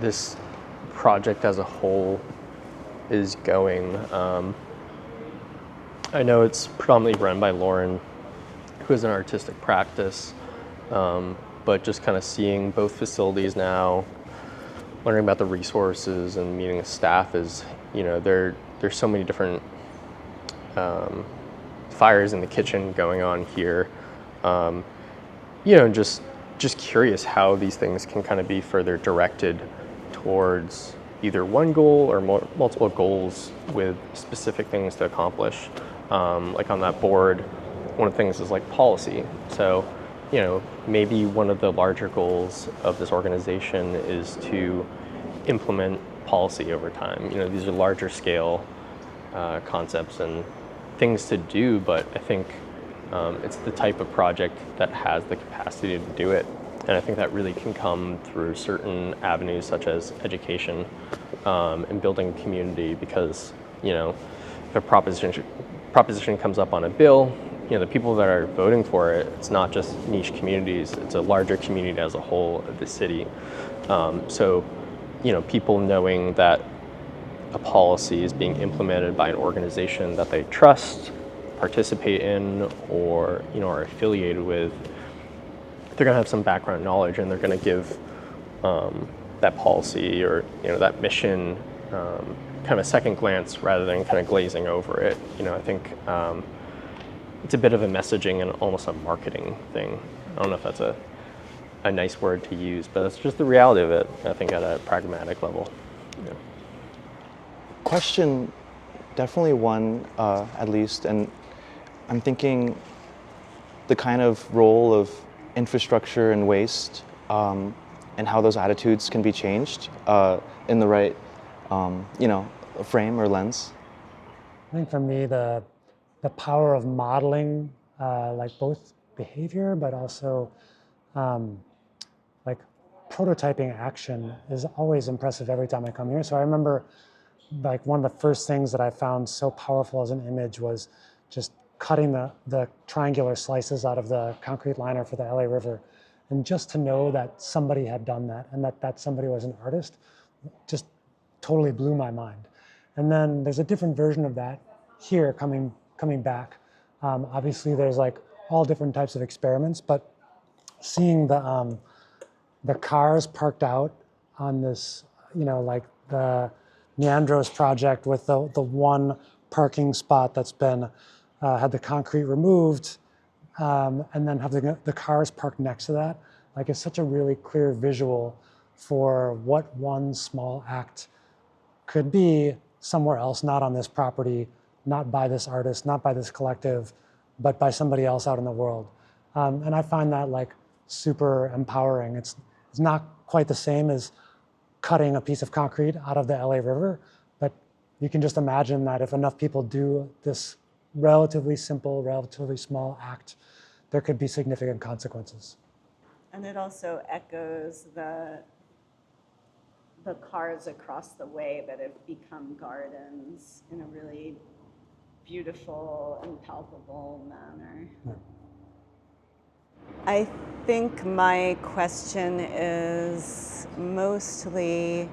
this project as a whole is going. I know it's predominantly run by Lauren, who has an artistic practice, but just kind of seeing both facilities now, learning about the resources and meeting the staff is, you know, there's so many different fires in the kitchen going on here. You know, just curious how these things can kind of be further directed towards either one goal or multiple goals with specific things to accomplish. Like on that board, one of the things is like policy. So, you know, maybe one of the larger goals of this organization is to implement policy over time. You know, these are larger scale concepts and things to do, but I think it's the type of project that has the capacity to do it. And I think that really can come through certain avenues such as education and building community, because, you know, if a proposition comes up on a bill, you know, the people that are voting for it, it's not just niche communities, it's a larger community as a whole of the city. So, you know, people knowing that a policy is being implemented by an organization that they trust, participate in, or, you know, are affiliated with, they're going to have some background knowledge, and they're going to give that policy or, you know, that mission kind of a second glance rather than kind of glazing over it. You know, I think it's a bit of a messaging and almost a marketing thing. I don't know if that's a nice word to use, but that's just the reality of it, I think, at a pragmatic level. Yeah. Question, definitely one, at least, and I'm thinking the kind of role of infrastructure and waste, and how those attitudes can be changed in the right, you know, frame or lens. I think for me, the power of modeling like both behavior, but also like prototyping action is always impressive every time I come here. So I remember like one of the first things that I found so powerful as an image was just cutting the triangular slices out of the concrete liner for the LA River. And just to know that somebody had done that and that somebody was an artist just totally blew my mind. And then there's a different version of that here coming back. Obviously there's like all different types of experiments, but seeing the cars parked out on this, like the Neandros project with the one parking spot that's been had the concrete removed, and then have the cars parked next to that. Like it's such a really clear visual for what one small act could be somewhere else, not on this property, not by this artist, not by this collective, but by somebody else out in the world. And I find that like super empowering. It's not quite the same as cutting a piece of concrete out of the LA River, but you can just imagine that if enough people do this relatively simple, relatively small act, there could be significant consequences. And it also echoes the cars across the way that have become gardens in a really beautiful and palpable manner. Yeah. I think my question is mostly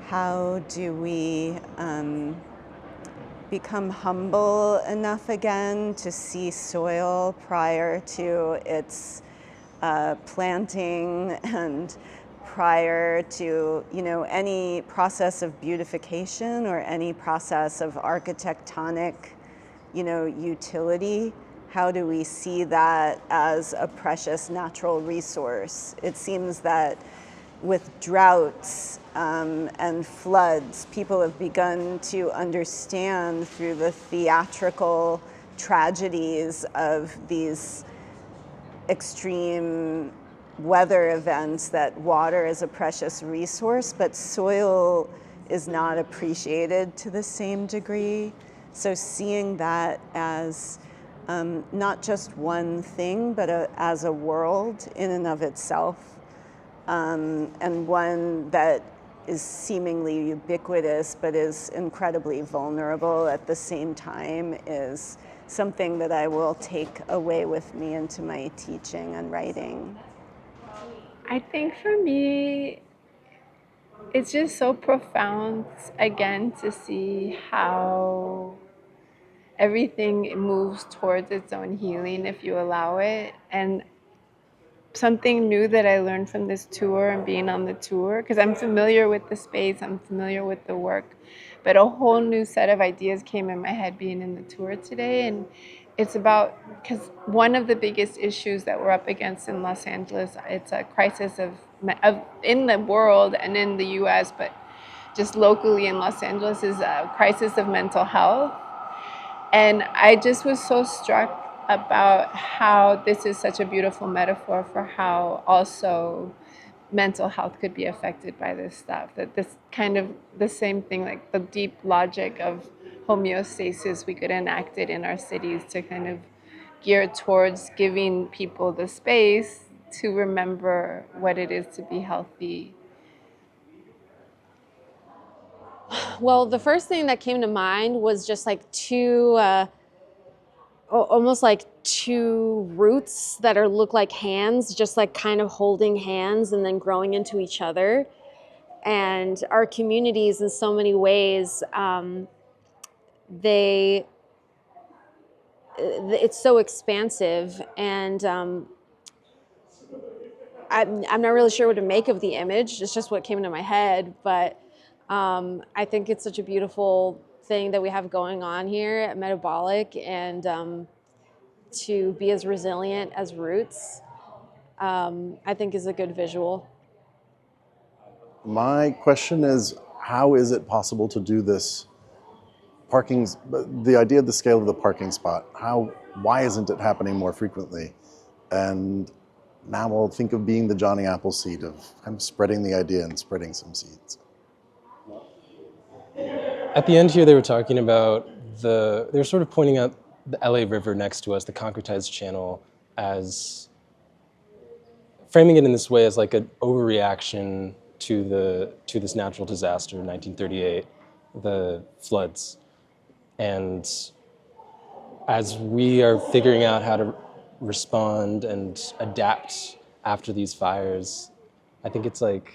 how do we become humble enough again to see soil prior to its planting and prior to any process of beautification or any process of architectonic utility. How do we see that as a precious natural resource? It seems that with droughts and floods, people have begun to understand through the theatrical tragedies of these extreme weather events that water is a precious resource, but soil is not appreciated to the same degree. So seeing that as not just one thing, but as a world in and of itself, and one that is seemingly ubiquitous, but is incredibly vulnerable at the same time, is something that I will take away with me into my teaching and writing. I think for me, it's just so profound, again, to see how everything moves towards its own healing if you allow it. And something new that I learned from this tour and being on the tour, because I'm familiar with the space, I'm familiar with the work, but a whole new set of ideas came in my head being in the tour today. And it's about, because one of the biggest issues that we're up against in Los Angeles, it's a crisis of in the world and in the US, but just locally in Los Angeles, is a crisis of mental health. And I just was so struck about how this is such a beautiful metaphor for how also mental health could be affected by this stuff. That this kind of the same thing, like the deep logic of homeostasis, we could enact it in our cities to kind of gear towards giving people the space to remember what it is to be healthy. Well, the first thing that came to mind was just like two, almost like two roots that look like hands, just like kind of holding hands and then growing into each other. And our communities, in so many ways, it's so expansive, and I'm not really sure what to make of the image. It's just what came into my head, but I think it's such a beautiful thing that we have going on here at Metabolic, and to be as resilient as roots, I think is a good visual. My question is, how is it possible to do this the idea of the scale of the parking spot, why isn't it happening more frequently? And now we'll think of being the Johnny Appleseed of kind of spreading the idea and spreading some seeds. At the end here, they were talking about they were sort of pointing out the LA River next to us, the concretized channel, as framing it in this way as like an overreaction to this natural disaster in 1938, the floods. And as we are figuring out how to respond and adapt after these fires, I think it's like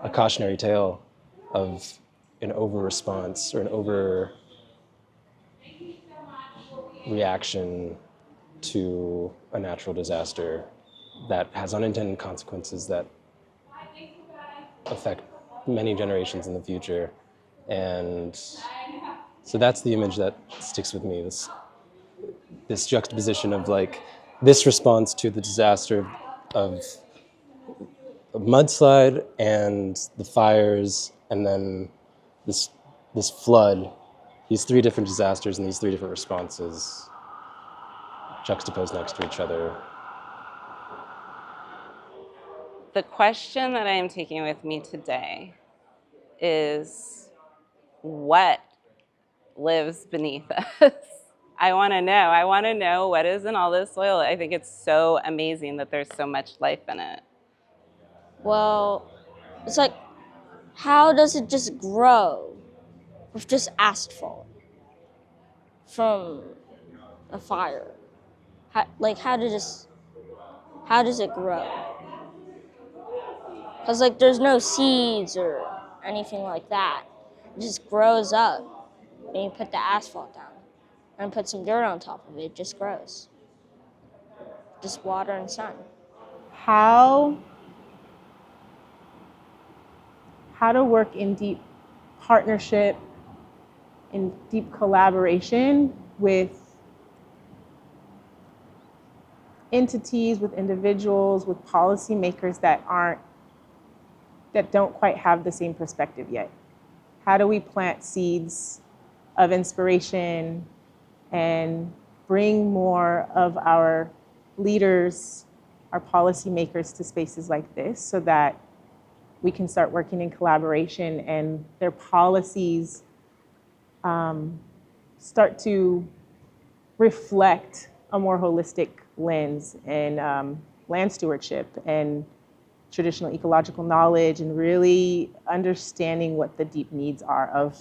a cautionary tale of an over-response or an over-reaction to a natural disaster that has unintended consequences that affect many generations in the future. And so that's the image that sticks with me, this juxtaposition of like this response to the disaster of a mudslide and the fires, and then this flood, these three different disasters and these three different responses juxtaposed next to each other. The question that I am taking with me today is, what lives beneath us? I want to know what is in all this soil. I think it's so amazing that there's so much life in it. Well, it's like, how does it just grow with just asphalt from a fire? How does it grow? Because like there's no seeds or anything like that. It just grows up, and you put the asphalt down and put some dirt on top of it. It just grows. Just water and sun. How to work in deep partnership, in deep collaboration with entities, with individuals, with policymakers that don't quite have the same perspective yet. How do we plant seeds of inspiration and bring more of our leaders, our policymakers to spaces like this so that we can start working in collaboration and their policies start to reflect a more holistic lens and land stewardship and traditional ecological knowledge and really understanding what the deep needs are of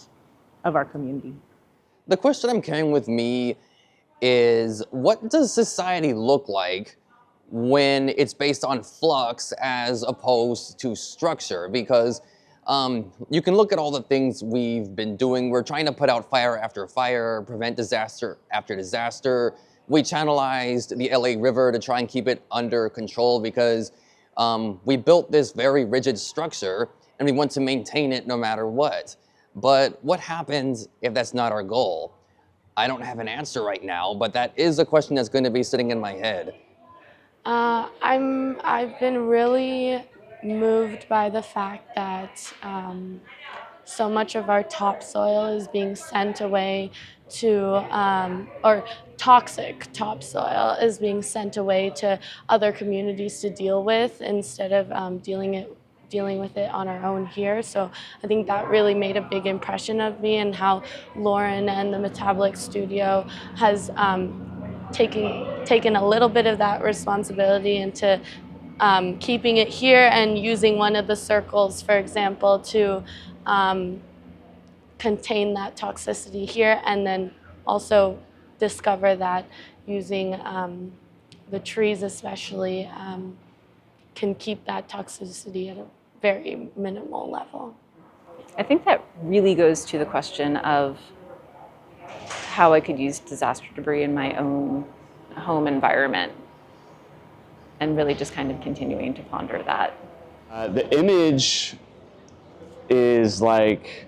our community. The question I'm carrying with me is, what does society look like when it's based on flux as opposed to structure? Because you can look at all the things we've been doing. We're trying to put out fire after fire, prevent disaster after disaster. We channelized the LA River to try and keep it under control because we built this very rigid structure and we want to maintain it no matter what. But what happens if that's not our goal? I don't have an answer right now, but that is a question that's going to be sitting in my head. I've been really moved by the fact that so much of our topsoil is being sent away to, or toxic topsoil is being sent away to other communities to deal with instead of dealing with it on our own here. So I think that really made a big impression of me, and how Lauren and the Metabolic studio has taken a little bit of that responsibility into keeping it here and using one of the circles, for example, to contain that toxicity here, and then also discover that using the trees especially can keep that toxicity at a very minimal level. I think that really goes to the question of how I could use disaster debris in my own home environment, and really just kind of continuing to ponder that. The image is like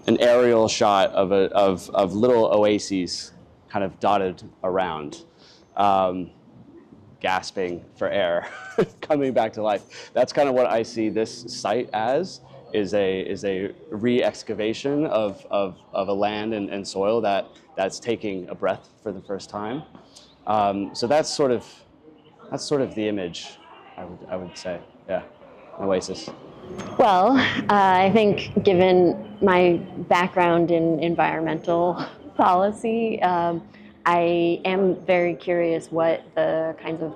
an aerial shot of little oases kind of dotted around, gasping for air, coming back to life. That's kind of what I see this site as, is a re-excavation of a land and soil that's taking a breath for the first time. So that's sort of the image, I would say, yeah, an oasis. Well, I think given my background in environmental policy. I am very curious what the kinds of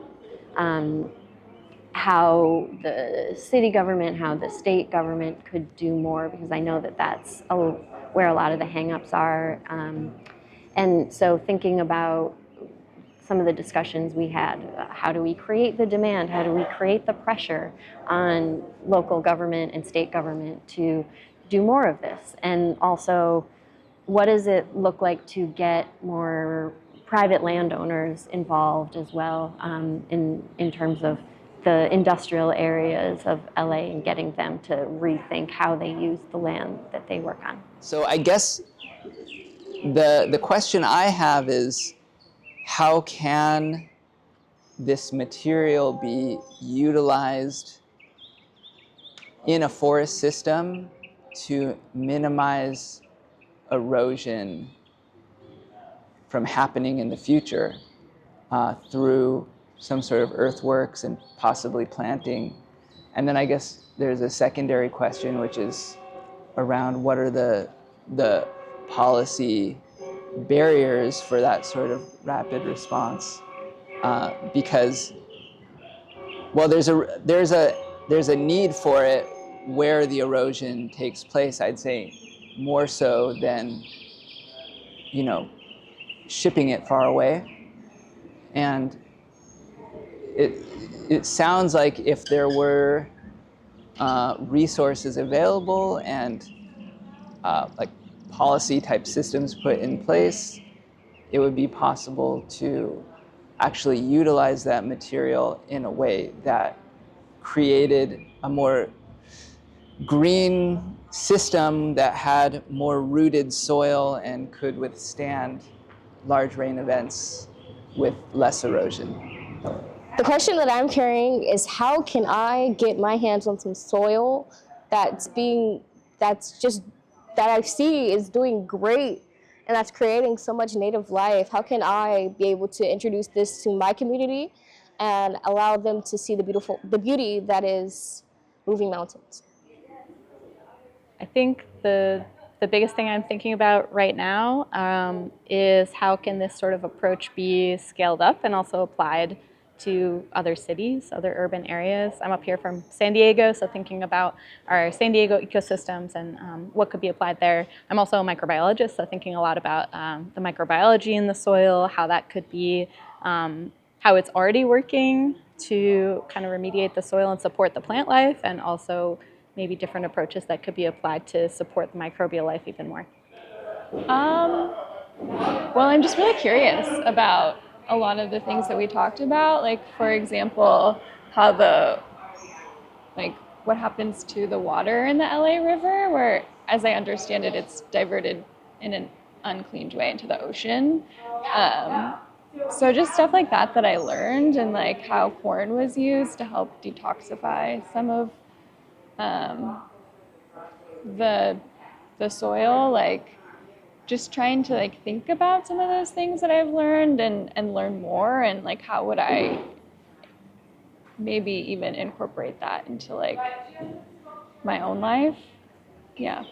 how the city government, how the state government could do more, because I know that that's where a lot of the hangups are. And so thinking about some of the discussions we had, how do we create the demand? How do we create the pressure on local government and state government to do more of this? And also, what does it look like to get more private landowners involved as well in terms of the industrial areas of LA and getting them to rethink how they use the land that they work on? So I guess the question I have is, how can this material be utilized in a forest system to minimize erosion from happening in the future through some sort of earthworks and possibly planting? And then I guess there's a secondary question, which is around what are the policy barriers for that sort of rapid response, because, well, there's a need for it where the erosion takes place. I'd say more so than, you know, shipping it far away. And it sounds like if there were resources available and like policy type systems put in place, it would be possible to actually utilize that material in a way that created a more green system that had more rooted soil and could withstand large rain events with less erosion. The question that I'm carrying is, how can I get my hands on some soil that I see is doing great and that's creating so much native life? How can I be able to introduce this to my community and allow them to see the beauty that is moving mountains? I think the biggest thing I'm thinking about right now is how can this sort of approach be scaled up and also applied to other cities, other urban areas. I'm up here from San Diego, so thinking about our San Diego ecosystems and what could be applied there. I'm also a microbiologist, so thinking a lot about the microbiology in the soil, how that could be, how it's already working to kind of remediate the soil and support the plant life, and also maybe different approaches that could be applied to support the microbial life even more. Well, I'm just really curious about a lot of the things that we talked about, like, for example, how what happens to the water in the LA River, where, as I understand it, it's diverted in an uncleaned way into the ocean. So just stuff like that I learned, and like how corn was used to help detoxify some of the soil, like just trying to like think about some of those things that I've learned and learn more, and like how would I maybe even incorporate that into like my own life. Yeah.